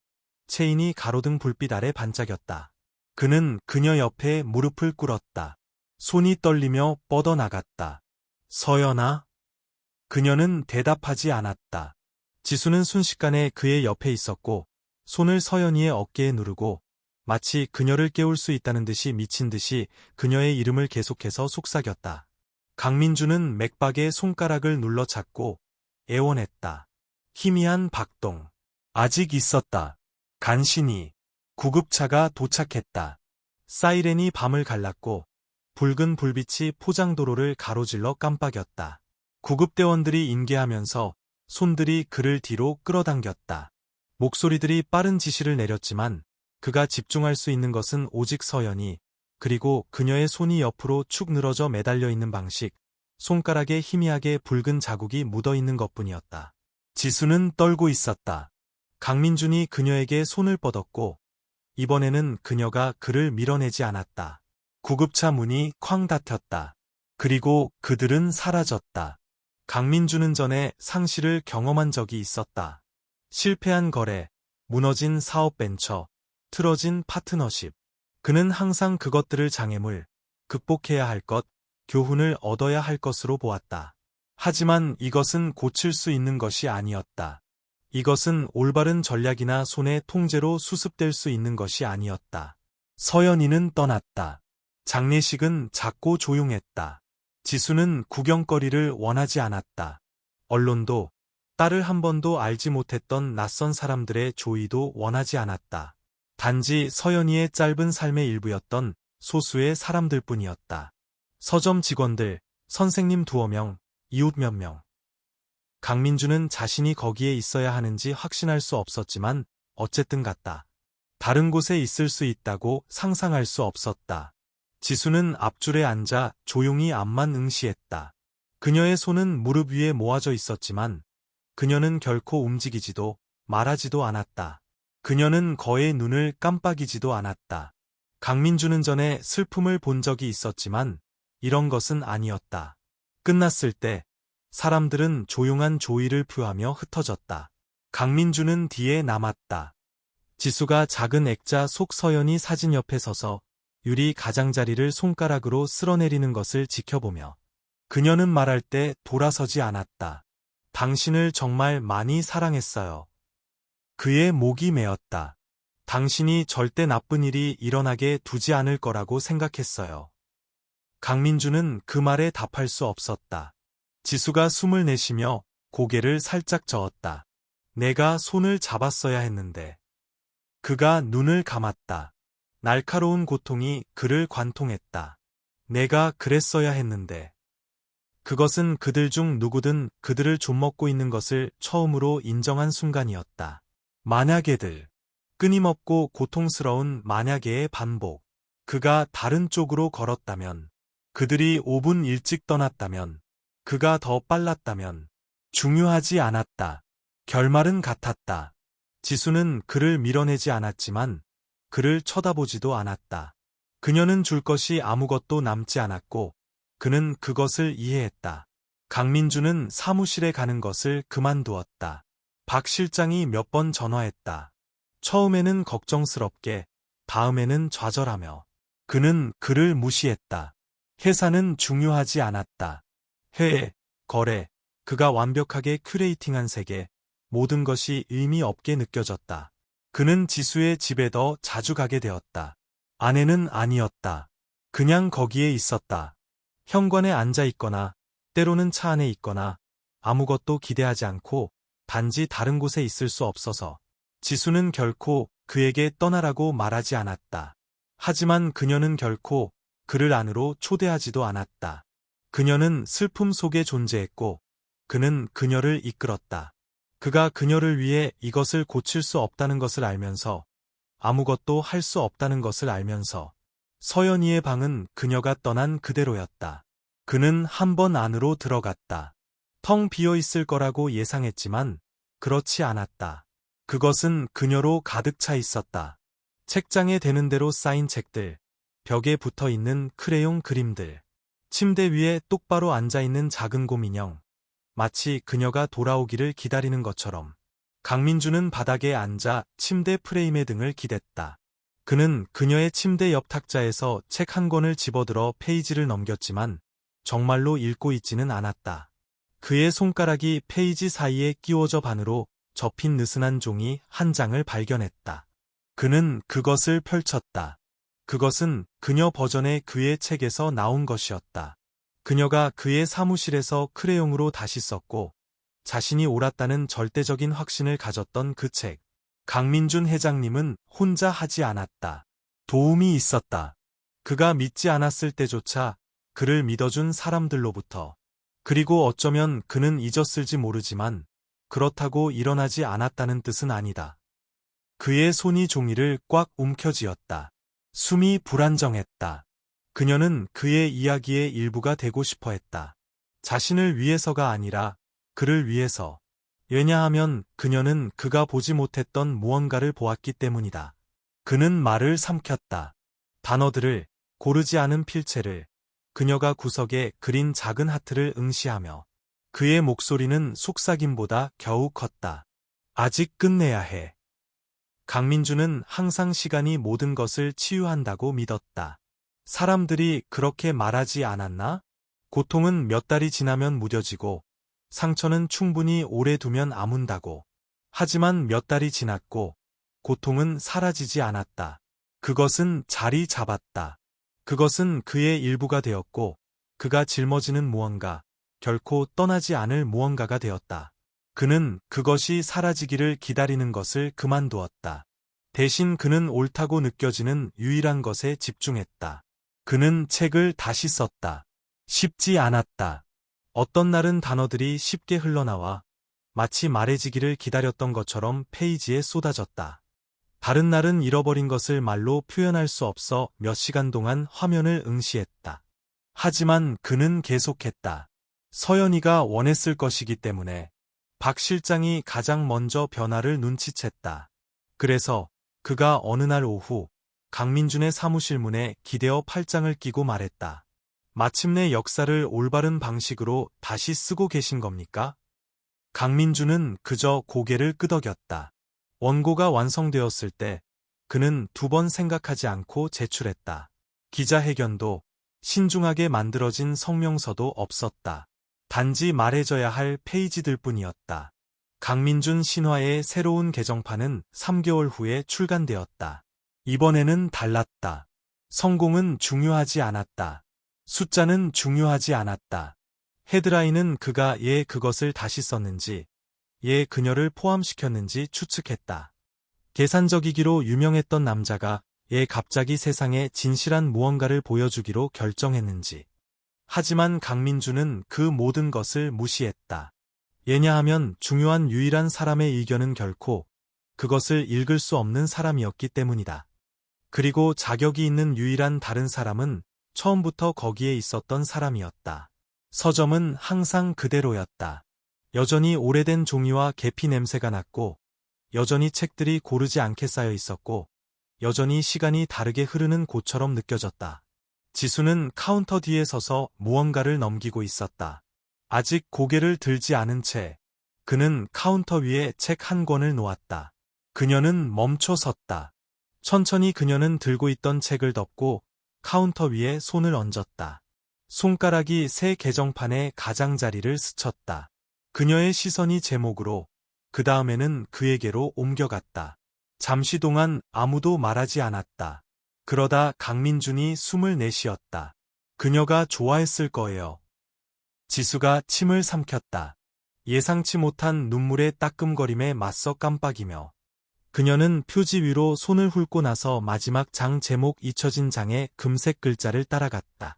Speaker 1: 체인이 가로등 불빛 아래 반짝였다. 그는 그녀 옆에 무릎을 꿇었다. 손이 떨리며 뻗어나갔다. 서연아? 그녀는 대답하지 않았다. 지수는 순식간에 그의 옆에 있었고 손을 서연이의 어깨에 누르고 마치 그녀를 깨울 수 있다는 듯이 미친 듯이 그녀의 이름을 계속해서 속삭였다. 강민주는 맥박에 손가락을 눌러 찾고 애원했다. 희미한 박동. 아직 있었다. 간신히. 구급차가 도착했다. 사이렌이 밤을 갈랐고 붉은 불빛이 포장도로를 가로질러 깜빡였다. 구급대원들이 인계하면서 손들이 그를 뒤로 끌어당겼다. 목소리들이 빠른 지시를 내렸지만 그가 집중할 수 있는 것은 오직 서연이, 그리고 그녀의 손이 옆으로 축 늘어져 매달려 있는 방식, 손가락에 희미하게 붉은 자국이 묻어 있는 것뿐이었다. 지수는 떨고 있었다. 강민준이 그녀에게 손을 뻗었고 이번에는 그녀가 그를 밀어내지 않았다. 구급차 문이 쾅 닫혔다. 그리고 그들은 사라졌다. 강민준은 전에 상실을 경험한 적이 있었다. 실패한 거래, 무너진 사업 벤처, 틀어진 파트너십. 그는 항상 그것들을 장애물, 극복해야 할 것, 교훈을 얻어야 할 것으로 보았다. 하지만 이것은 고칠 수 있는 것이 아니었다. 이것은 올바른 전략이나 손의 통제로 수습될 수 있는 것이 아니었다. 서연이는 떠났다. 장례식은 작고 조용했다. 지수는 구경거리를 원하지 않았다. 언론도, 딸을 한 번도 알지 못했던 낯선 사람들의 조의도 원하지 않았다. 단지 서연이의 짧은 삶의 일부였던 소수의 사람들뿐이었다. 서점 직원들, 선생님 두어 명, 이웃 몇 명. 강민주는 자신이 거기에 있어야 하는지 확신할 수 없었지만 어쨌든 갔다. 다른 곳에 있을 수 있다고 상상할 수 없었다. 지수는 앞줄에 앉아 조용히 앞만 응시했다. 그녀의 손은 무릎 위에 모아져 있었지만 그녀는 결코 움직이지도 말하지도 않았다. 그녀는 거의 눈을 깜빡이지도 않았다. 강민주는 전에 슬픔을 본 적이 있었지만 이런 것은 아니었다. 끝났을 때 사람들은 조용한 조의를 표하며 흩어졌다. 강민주는 뒤에 남았다. 지수가 작은 액자 속 서연이 사진 옆에 서서 유리 가장자리를 손가락으로 쓸어내리는 것을 지켜보며 그녀는 말할 때 돌아서지 않았다. 당신을 정말 많이 사랑했어요. 그의 목이 메었다. 당신이 절대 나쁜 일이 일어나게 두지 않을 거라고 생각했어요. 강민주는 그 말에 답할 수 없었다. 지수가 숨을 내쉬며 고개를 살짝 저었다. 내가 손을 잡았어야 했는데. 그가 눈을 감았다. 날카로운 고통이 그를 관통했다. 내가 그랬어야 했는데. 그것은 그들 중 누구든 그들을 좀먹고 있는 것을 처음으로 인정한 순간이었다. 만약에들. 끊임없고 고통스러운 만약에의 반복. 그가 다른 쪽으로 걸었다면, 그들이 5분 일찍 떠났다면, 그가 더 빨랐다면, 중요하지 않았다. 결말은 같았다. 지수는 그를 밀어내지 않았지만, 그를 쳐다보지도 않았다. 그녀는 줄 것이 아무것도 남지 않았고, 그는 그것을 이해했다. 강민주는 사무실에 가는 것을 그만두었다. 박 실장이 몇 번 전화했다. 처음에는 걱정스럽게, 다음에는 좌절하며. 그는 그를 무시했다. 회사는 중요하지 않았다. 회의, 거래, 그가 완벽하게 큐레이팅한 세계, 모든 것이 의미 없게 느껴졌다. 그는 지수의 집에 더 자주 가게 되었다. 아내는 아니었다. 그냥 거기에 있었다. 현관에 앉아 있거나, 때로는 차 안에 있거나, 아무것도 기대하지 않고, 단지 다른 곳에 있을 수 없어서. 지수는 결코 그에게 떠나라고 말하지 않았다. 하지만 그녀는 결코 그를 안으로 초대하지도 않았다. 그녀는 슬픔 속에 존재했고, 그는 그녀를 이끌었다. 그가 그녀를 위해 이것을 고칠 수 없다는 것을 알면서, 아무것도 할 수 없다는 것을 알면서, 서연이의 방은 그녀가 떠난 그대로였다. 그는 한 번 안으로 들어갔다. 텅 비어 있을 거라고 예상했지만, 그렇지 않았다. 그것은 그녀로 가득 차 있었다. 책장에 되는 대로 쌓인 책들, 벽에 붙어 있는 크레용 그림들, 침대 위에 똑바로 앉아 있는 작은 곰인형, 마치 그녀가 돌아오기를 기다리는 것처럼. 강민주는 바닥에 앉아 침대 프레임에 등을 기댔다. 그는 그녀의 침대 옆 탁자에서 책 한 권을 집어들어 페이지를 넘겼지만 정말로 읽고 있지는 않았다. 그의 손가락이 페이지 사이에 끼워져 반으로 접힌 느슨한 종이 한 장을 발견했다. 그는 그것을 펼쳤다. 그것은 그녀 버전의 그의 책에서 나온 것이었다. 그녀가 그의 사무실에서 크레용으로 다시 썼고 자신이 옳았다는 절대적인 확신을 가졌던 그 책. 강민준 회장님은 혼자 하지 않았다. 도움이 있었다. 그가 믿지 않았을 때조차 그를 믿어준 사람들로부터. 그리고 어쩌면 그는 잊었을지 모르지만 그렇다고 일어나지 않았다는 뜻은 아니다. 그의 손이 종이를 꽉 움켜쥐었다. 숨이 불안정했다. 그녀는 그의 이야기의 일부가 되고 싶어 했다. 자신을 위해서가 아니라 그를 위해서. 왜냐하면 그녀는 그가 보지 못했던 무언가를 보았기 때문이다. 그는 말을 삼켰다. 단어들을, 고르지 않은 필체를, 그녀가 구석에 그린 작은 하트를 응시하며 그의 목소리는 속삭임보다 겨우 컸다. 아직 끝내야 해. 강민주는 항상 시간이 모든 것을 치유한다고 믿었다. 사람들이 그렇게 말하지 않았나? 고통은 몇 달이 지나면 무뎌지고 상처는 충분히 오래 두면 아문다고. 하지만 몇 달이 지났고 고통은 사라지지 않았다. 그것은 자리 잡았다. 그것은 그의 일부가 되었고 그가 짊어지는 무언가, 결코 떠나지 않을 무언가가 되었다. 그는 그것이 사라지기를 기다리는 것을 그만두었다. 대신 그는 옳다고 느껴지는 유일한 것에 집중했다. 그는 책을 다시 썼다. 쉽지 않았다. 어떤 날은 단어들이 쉽게 흘러나와 마치 말해지기를 기다렸던 것처럼 페이지에 쏟아졌다. 다른 날은 잃어버린 것을 말로 표현할 수 없어 몇 시간 동안 화면을 응시했다. 하지만 그는 계속했다. 서연이가 원했을 것이기 때문에. 박 실장이 가장 먼저 변화를 눈치챘다. 그래서 그가 어느 날 오후 강민준의 사무실 문에 기대어 팔짱을 끼고 말했다. 마침내 역사를 올바른 방식으로 다시 쓰고 계신 겁니까? 강민준은 그저 고개를 끄덕였다. 원고가 완성되었을 때 그는 2번 생각하지 않고 제출했다. 기자회견도 신중하게 만들어진 성명서도 없었다. 단지 말해줘야 할 페이지들 뿐이었다. 강민준 신화의 새로운 개정판은 3개월 후에 출간되었다. 이번에는 달랐다. 성공은 중요하지 않았다. 숫자는 중요하지 않았다. 헤드라인은 그가 그것을 다시 썼는지, 그녀를 포함시켰는지 추측했다. 계산적이기로 유명했던 남자가 갑자기 세상에 진실한 무언가를 보여주기로 결정했는지. 하지만 강민준은 그 모든 것을 무시했다. 왜냐하면 중요한 유일한 사람의 의견은 결코 그것을 읽을 수 없는 사람이었기 때문이다. 그리고 자격이 있는 유일한 다른 사람은 처음부터 거기에 있었던 사람이었다. 서점은 항상 그대로였다. 여전히 오래된 종이와 계피 냄새가 났고, 여전히 책들이 고르지 않게 쌓여 있었고, 여전히 시간이 다르게 흐르는 곳처럼 느껴졌다. 지수는 카운터 뒤에 서서 무언가를 넘기고 있었다. 아직 고개를 들지 않은 채 그는 카운터 위에 책 한 권을 놓았다. 그녀는 멈춰 섰다. 천천히 그녀는 들고 있던 책을 덮고 카운터 위에 손을 얹었다. 손가락이 새 개정판의 가장자리를 스쳤다. 그녀의 시선이 제목으로, 그 다음에는 그에게로 옮겨갔다. 잠시 동안 아무도 말하지 않았다. 그러다 강민준이 숨을 내쉬었다. 그녀가 좋아했을 거예요. 지수가 침을 삼켰다. 예상치 못한 눈물의 따끔거림에 맞서 깜빡이며. 그녀는 표지 위로 손을 훑고 나서 마지막 장 제목 잊혀진 장의 금색 글자를 따라갔다.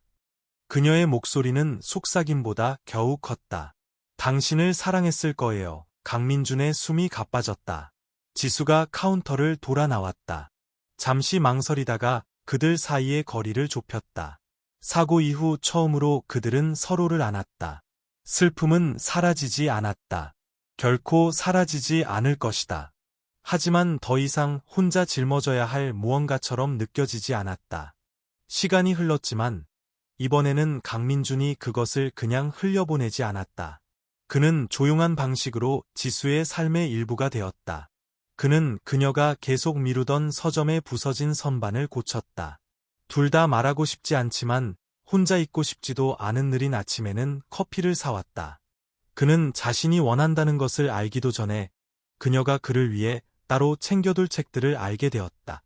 Speaker 1: 그녀의 목소리는 속삭임보다 겨우 컸다. 당신을 사랑했을 거예요. 강민준의 숨이 가빠졌다. 지수가 카운터를 돌아 나왔다. 잠시 망설이다가 그들 사이의 거리를 좁혔다. 사고 이후 처음으로 그들은 서로를 안았다. 슬픔은 사라지지 않았다. 결코 사라지지 않을 것이다. 하지만 더 이상 혼자 짊어져야 할 무언가처럼 느껴지지 않았다. 시간이 흘렀지만 이번에는 강민준이 그것을 그냥 흘려보내지 않았다. 그는 조용한 방식으로 지수의 삶의 일부가 되었다. 그는 그녀가 계속 미루던 서점의 부서진 선반을 고쳤다. 둘 다 말하고 싶지 않지만 혼자 있고 싶지도 않은 느린 아침에는 커피를 사왔다. 그는 자신이 원한다는 것을 알기도 전에 그녀가 그를 위해 따로 챙겨둘 책들을 알게 되었다.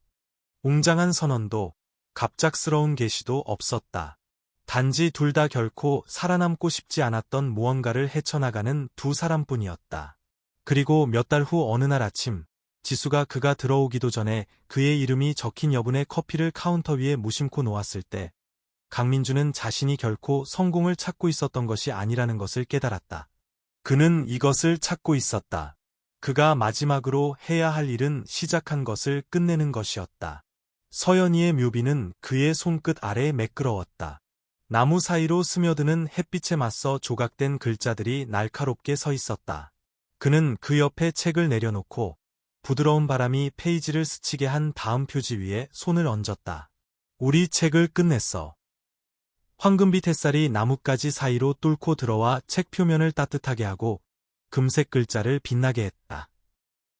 Speaker 1: 웅장한 선언도 갑작스러운 계시도 없었다. 단지 둘 다 결코 살아남고 싶지 않았던 무언가를 헤쳐나가는 두 사람뿐이었다. 그리고 몇 달 후 어느 날 아침, 지수가 그가 들어오기도 전에 그의 이름이 적힌 여분의 커피를 카운터 위에 무심코 놓았을 때 강민준은 자신이 결코 성공을 찾고 있었던 것이 아니라는 것을 깨달았다. 그는 이것을 찾고 있었다. 그가 마지막으로 해야 할 일은 시작한 것을 끝내는 것이었다. 서연이의 묘비는 그의 손끝 아래 매끄러웠다. 나무 사이로 스며드는 햇빛에 맞서 조각된 글자들이 날카롭게 서 있었다. 그는 그 옆에 책을 내려놓고 부드러운 바람이 페이지를 스치게 한 다음 표지 위에 손을 얹었다. 우리 책을 끝냈어. 황금빛 햇살이 나뭇가지 사이로 뚫고 들어와 책 표면을 따뜻하게 하고 금색 글자를 빛나게 했다.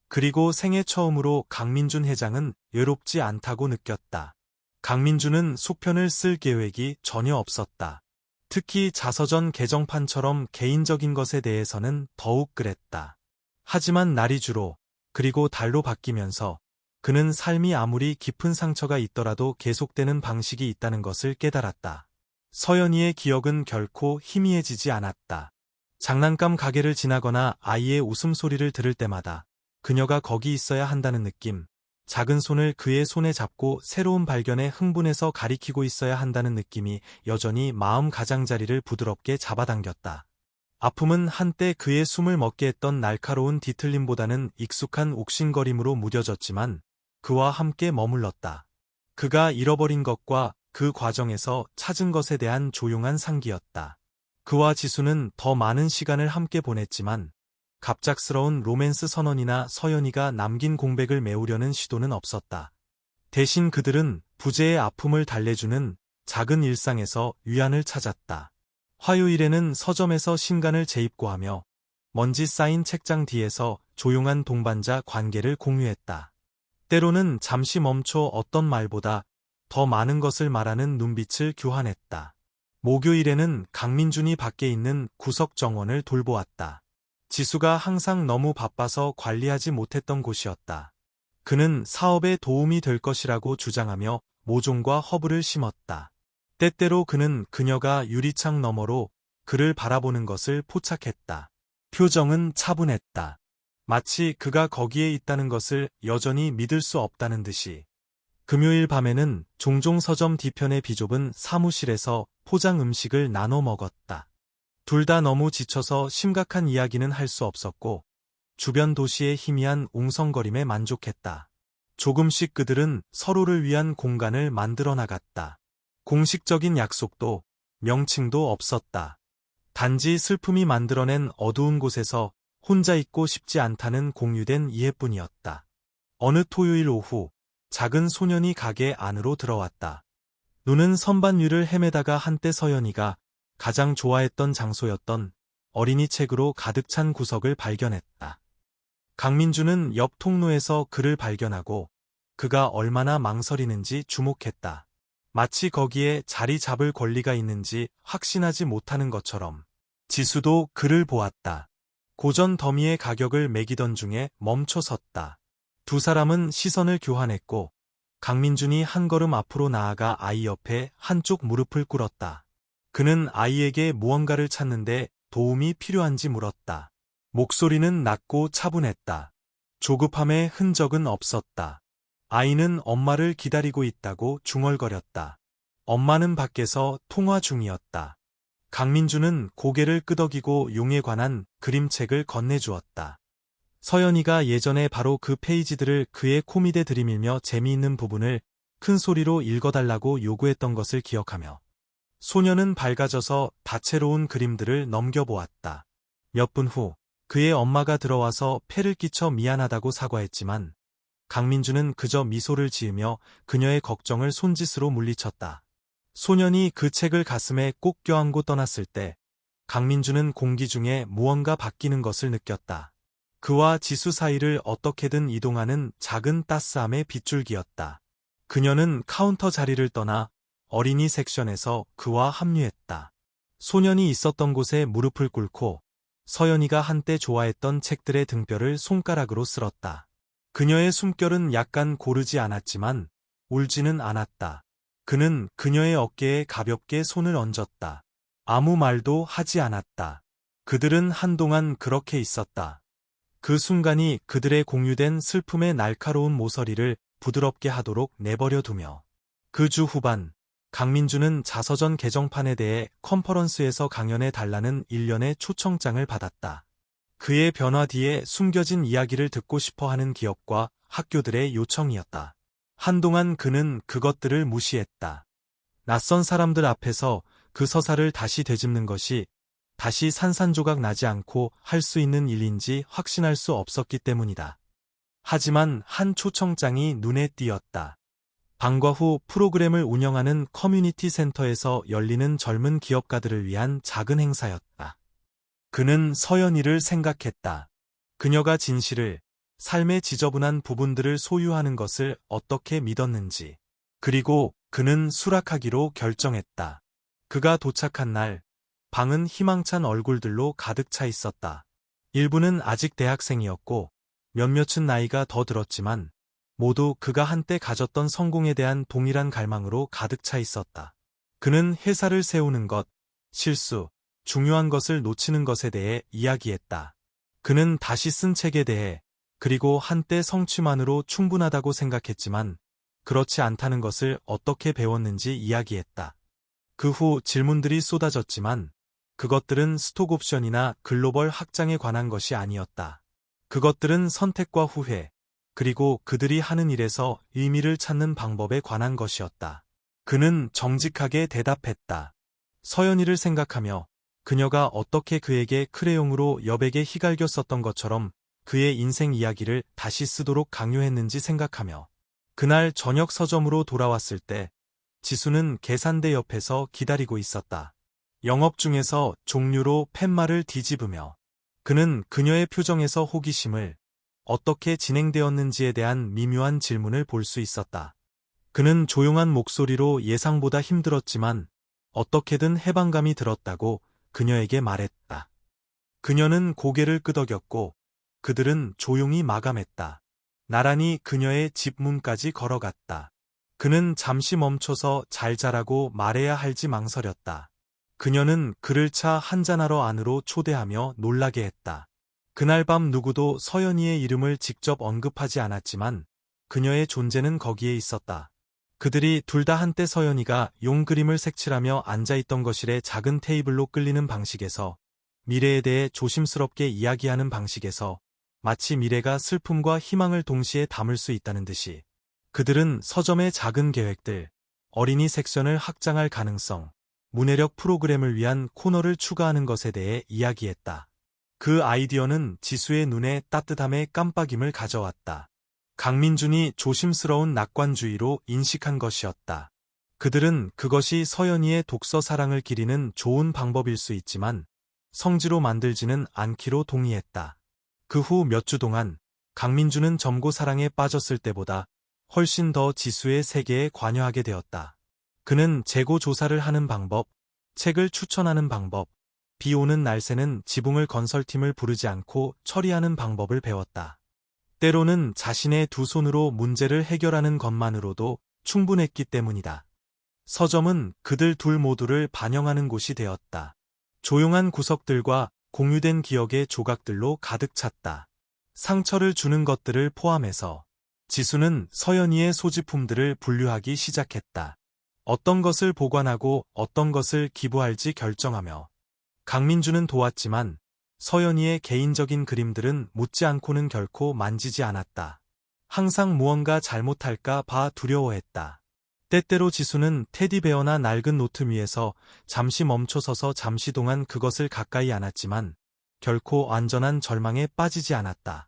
Speaker 1: 그리고 생애 처음으로 강민준 회장은 외롭지 않다고 느꼈다. 강민준은 속편을 쓸 계획이 전혀 없었다. 특히 자서전 개정판처럼 개인적인 것에 대해서는 더욱 그랬다. 하지만 날이 주로 그리고 달로 바뀌면서 그는 삶이 아무리 깊은 상처가 있더라도 계속되는 방식이 있다는 것을 깨달았다. 서연이의 기억은 결코 희미해지지 않았다. 장난감 가게를 지나거나 아이의 웃음소리를 들을 때마다 그녀가 거기 있어야 한다는 느낌, 작은 손을 그의 손에 잡고 새로운 발견에 흥분해서 가리키고 있어야 한다는 느낌이 여전히 마음 가장자리를 부드럽게 잡아당겼다. 아픔은 한때 그의 숨을 먹게 했던 날카로운 뒤틀림보다는 익숙한 옥신거림으로 무뎌졌지만 그와 함께 머물렀다. 그가 잃어버린 것과 그 과정에서 찾은 것에 대한 조용한 상기였다. 그와 지수는 더 많은 시간을 함께 보냈지만 갑작스러운 로맨스 선언이나 서연이가 남긴 공백을 메우려는 시도는 없었다. 대신 그들은 부재의 아픔을 달래주는 작은 일상에서 위안을 찾았다. 화요일에는 서점에서 신간을 재입고하며 먼지 쌓인 책장 뒤에서 조용한 동반자 관계를 공유했다. 때로는 잠시 멈춰 어떤 말보다 더 많은 것을 말하는 눈빛을 교환했다. 목요일에는 강민준이 밖에 있는 구석 정원을 돌보았다. 지수가 항상 너무 바빠서 관리하지 못했던 곳이었다. 그는 사업에 도움이 될 것이라고 주장하며 모종과 허브를 심었다. 때때로 그는 그녀가 유리창 너머로 그를 바라보는 것을 포착했다. 표정은 차분했다. 마치 그가 거기에 있다는 것을 여전히 믿을 수 없다는 듯이. 금요일 밤에는 종종 서점 뒤편의 비좁은 사무실에서 포장 음식을 나눠 먹었다. 둘 다 너무 지쳐서 심각한 이야기는 할 수 없었고 주변 도시의 희미한 웅성거림에 만족했다. 조금씩 그들은 서로를 위한 공간을 만들어 나갔다. 공식적인 약속도 명칭도 없었다. 단지 슬픔이 만들어낸 어두운 곳에서 혼자 있고 싶지 않다는 공유된 이해뿐이었다. 어느 토요일 오후 작은 소년이 가게 안으로 들어왔다. 눈은 선반 위를 헤매다가 한때 서연이가 가장 좋아했던 장소였던 어린이 책으로 가득 찬 구석을 발견했다. 강민주는 옆 통로에서 그를 발견하고 그가 얼마나 망설이는지 주목했다. 마치 거기에 자리 잡을 권리가 있는지 확신하지 못하는 것처럼. 지수도 그를 보았다. 고전 더미의 가격을 매기던 중에 멈춰 섰다. 두 사람은 시선을 교환했고 강민준이 한 걸음 앞으로 나아가 아이 옆에 한쪽 무릎을 꿇었다. 그는 아이에게 무언가를 찾는데 도움이 필요한지 물었다. 목소리는 낮고 차분했다. 조급함의 흔적은 없었다. 아이는 엄마를 기다리고 있다고 중얼거렸다. 엄마는 밖에서 통화 중이었다. 강민주는 고개를 끄덕이고 용에 관한 그림책을 건네주었다. 서연이가 예전에 바로 그 페이지들을 그의 코밑에 들이밀며 재미있는 부분을 큰 소리로 읽어달라고 요구했던 것을 기억하며 소녀는 밝아져서 다채로운 그림들을 넘겨보았다. 몇 분 후 그의 엄마가 들어와서 폐를 끼쳐 미안하다고 사과했지만 강민주는 그저 미소를 지으며 그녀의 걱정을 손짓으로 물리쳤다. 소년이 그 책을 가슴에 꼭 껴안고 떠났을 때 강민주는 공기 중에 무언가 바뀌는 것을 느꼈다. 그와 지수 사이를 어떻게든 이동하는 작은 따스함의 빗줄기였다. 그녀는 카운터 자리를 떠나 어린이 섹션에서 그와 합류했다. 소년이 있었던 곳에 무릎을 꿇고 서연이가 한때 좋아했던 책들의 등뼈를 손가락으로 쓸었다. 그녀의 숨결은 약간 고르지 않았지만 울지는 않았다. 그는 그녀의 어깨에 가볍게 손을 얹었다. 아무 말도 하지 않았다. 그들은 한동안 그렇게 있었다. 그 순간이 그들의 공유된 슬픔의 날카로운 모서리를 부드럽게 하도록 내버려 두며 그 주 후반 강민주는 자서전 개정판에 대해 컨퍼런스에서 강연해 달라는 일련의 초청장을 받았다. 그의 변화 뒤에 숨겨진 이야기를 듣고 싶어하는 기업과 학교들의 요청이었다. 한동안 그는 그것들을 무시했다. 낯선 사람들 앞에서 그 서사를 다시 되짚는 것이 다시 산산조각 나지 않고 할 수 있는 일인지 확신할 수 없었기 때문이다. 하지만 한 초청장이 눈에 띄었다. 방과 후 프로그램을 운영하는 커뮤니티 센터에서 열리는 젊은 기업가들을 위한 작은 행사였다. 그는 서연이를 생각했다. 그녀가 진실을, 삶의 지저분한 부분들을 소유하는 것을 어떻게 믿었는지. 그리고 그는 수락하기로 결정했다. 그가 도착한 날, 방은 희망찬 얼굴들로 가득 차 있었다. 일부는 아직 대학생이었고 몇몇은 나이가 더 들었지만 모두 그가 한때 가졌던 성공에 대한 동일한 갈망으로 가득 차 있었다. 그는 회사를 세우는 것, 실수, 중요한 것을 놓치는 것에 대해 이야기했다. 그는 다시 쓴 책에 대해 그리고 한때 성취만으로 충분하다고 생각했지만 그렇지 않다는 것을 어떻게 배웠는지 이야기했다. 그 후 질문들이 쏟아졌지만 그것들은 스톡옵션이나 글로벌 확장에 관한 것이 아니었다. 그것들은 선택과 후회, 그리고 그들이 하는 일에서 의미를 찾는 방법에 관한 것이었다. 그는 정직하게 대답했다. 서연이를 생각하며 그녀가 어떻게 그에게 크레용으로 여백에 휘갈겼었던 것처럼 그의 인생 이야기를 다시 쓰도록 강요했는지 생각하며 그날 저녁 서점으로 돌아왔을 때 지수는 계산대 옆에서 기다리고 있었다. 영업 중에서 종류로 팻말을 뒤집으며 그는 그녀의 표정에서 호기심을, 어떻게 진행되었는지에 대한 미묘한 질문을 볼 수 있었다. 그는 조용한 목소리로 예상보다 힘들었지만 어떻게든 해방감이 들었다고 그녀에게 말했다. 그녀는 고개를 끄덕였고 그들은 조용히 마감했다. 나란히 그녀의 집 문까지 걸어갔다. 그는 잠시 멈춰서 잘 자라고 말해야 할지 망설였다. 그녀는 그를 차 한잔하러 안으로 초대하며 놀라게 했다. 그날 밤 누구도 서연이의 이름을 직접 언급하지 않았지만 그녀의 존재는 거기에 있었다. 그들이 둘 다 한때 서연이가 용 그림을 색칠하며 앉아있던 거실의 작은 테이블로 끌리는 방식에서, 미래에 대해 조심스럽게 이야기하는 방식에서 마치 미래가 슬픔과 희망을 동시에 담을 수 있다는 듯이 그들은 서점의 작은 계획들, 어린이 섹션을 확장할 가능성, 문해력 프로그램을 위한 코너를 추가하는 것에 대해 이야기했다. 그 아이디어는 지수의 눈에 따뜻함의 깜빡임을 가져왔다. 강민준이 조심스러운 낙관주의로 인식한 것이었다. 그들은 그것이 서연이의 독서 사랑을 기리는 좋은 방법일 수 있지만 성지로 만들지는 않기로 동의했다. 그 후 몇 주 동안 강민준은 점고 사랑에 빠졌을 때보다 훨씬 더 지수의 세계에 관여하게 되었다. 그는 재고 조사를 하는 방법, 책을 추천하는 방법, 비 오는 날 새는 지붕을 건설팀을 부르지 않고 처리하는 방법을 배웠다. 때로는 자신의 두 손으로 문제를 해결하는 것만으로도 충분했기 때문이다. 서점은 그들 둘 모두를 반영하는 곳이 되었다. 조용한 구석들과 공유된 기억의 조각들로 가득 찼다. 상처를 주는 것들을 포함해서 지수는 서연이의 소지품들을 분류하기 시작했다. 어떤 것을 보관하고 어떤 것을 기부할지 결정하며 강민주는 도왔지만 서연이의 개인적인 그림들은 묻지 않고는 결코 만지지 않았다. 항상 무언가 잘못할까 봐 두려워했다. 때때로 지수는 테디베어나 낡은 노트 위에서 잠시 멈춰서서 잠시 동안 그것을 가까이 안았지만 결코 완전한 절망에 빠지지 않았다.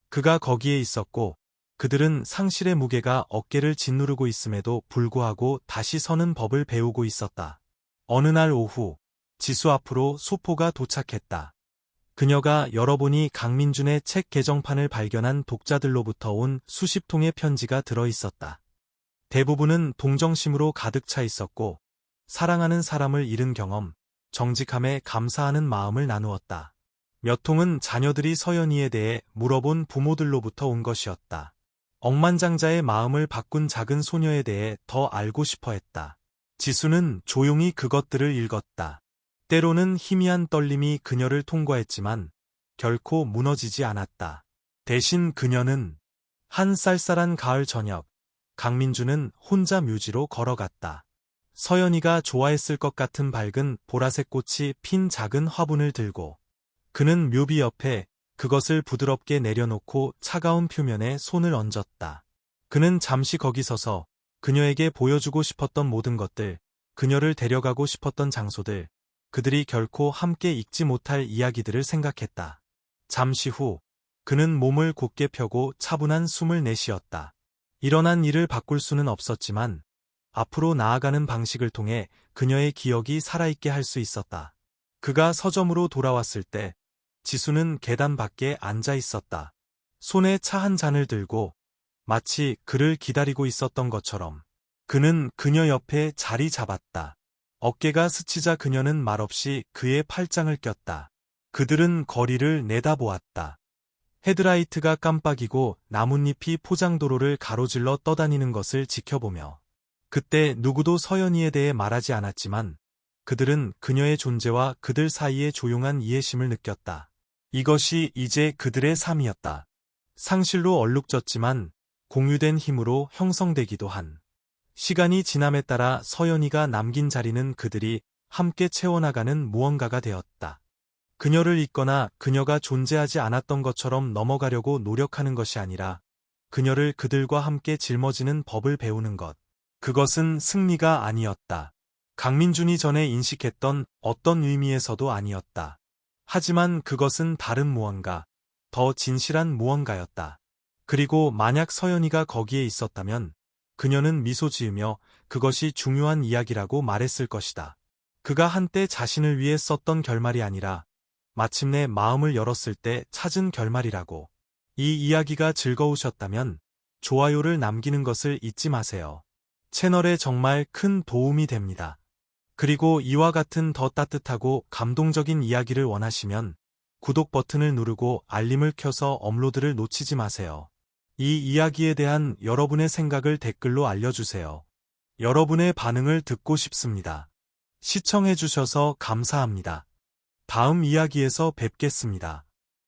Speaker 1: 그가 거기에 있었고 그들은 상실의 무게가 어깨를 짓누르고 있음에도 불구하고 다시 서는 법을 배우고 있었다. 어느 날 오후 지수 앞으로 소포가 도착했다. 그녀가 열어보니 강민준의 책 개정판을 발견한 독자들로부터 온 수십 통의 편지가 들어있었다. 대부분은 동정심으로 가득 차 있었고 사랑하는 사람을 잃은 경험, 정직함에 감사하는 마음을 나누었다. 몇 통은 자녀들이 서연이에 대해 물어본 부모들로부터 온 것이었다. 억만장자의 마음을 바꾼 작은 소녀에 대해 더 알고 싶어 했다. 지수는 조용히 그것들을 읽었다. 때로는 희미한 떨림이 그녀를 통과했지만 결코 무너지지 않았다. 대신 그녀는 한 쌀쌀한 가을 저녁, 강민주는 혼자 묘지로 걸어갔다. 서연이가 좋아했을 것 같은 밝은 보라색 꽃이 핀 작은 화분을 들고 그는 묘비 옆에 그것을 부드럽게 내려놓고 차가운 표면에 손을 얹었다. 그는 잠시 거기 서서 그녀에게 보여주고 싶었던 모든 것들, 그녀를 데려가고 싶었던 장소들, 그들이 결코 함께 읽지 못할 이야기들을 생각했다. 잠시 후 그는 몸을 곧게 펴고 차분한 숨을 내쉬었다. 일어난 일을 바꿀 수는 없었지만 앞으로 나아가는 방식을 통해 그녀의 기억이 살아있게 할 수 있었다. 그가 서점으로 돌아왔을 때 지수는 계단 밖에 앉아 있었다. 손에 차 한 잔을 들고 마치 그를 기다리고 있었던 것처럼 그는 그녀 옆에 자리 잡았다. 어깨가 스치자 그녀는 말없이 그의 팔짱을 꼈다. 그들은 거리를 내다보았다. 헤드라이트가 깜빡이고 나뭇잎이 포장도로를 가로질러 떠다니는 것을 지켜보며 그때 누구도 서연이에 대해 말하지 않았지만 그들은 그녀의 존재와 그들 사이의 조용한 이해심을 느꼈다. 이것이 이제 그들의 삶이었다. 상실로 얼룩졌지만 공유된 힘으로 형성되기도 한. 시간이 지남에 따라 서연이가 남긴 자리는 그들이 함께 채워나가는 무언가가 되었다. 그녀를 잊거나 그녀가 존재하지 않았던 것처럼 넘어가려고 노력하는 것이 아니라 그녀를 그들과 함께 짊어지는 법을 배우는 것. 그것은 승리가 아니었다. 강민준이 전에 인식했던 어떤 의미에서도 아니었다. 하지만 그것은 다른 무언가, 더 진실한 무언가였다. 그리고 만약 서연이가 거기에 있었다면 그녀는 미소 지으며 그것이 중요한 이야기라고 말했을 것이다. 그가 한때 자신을 위해 썼던 결말이 아니라 마침내 마음을 열었을 때 찾은 결말이라고. 이 이야기가 즐거우셨다면 좋아요를 남기는 것을 잊지 마세요. 채널에 정말 큰 도움이 됩니다. 그리고 이와 같은 더 따뜻하고 감동적인 이야기를 원하시면 구독 버튼을 누르고 알림을 켜서 업로드를 놓치지 마세요. 이 이야기에 대한 여러분의 생각을 댓글로 알려주세요. 여러분의 반응을 듣고 싶습니다. 시청해주셔서 감사합니다. 다음 이야기에서 뵙겠습니다.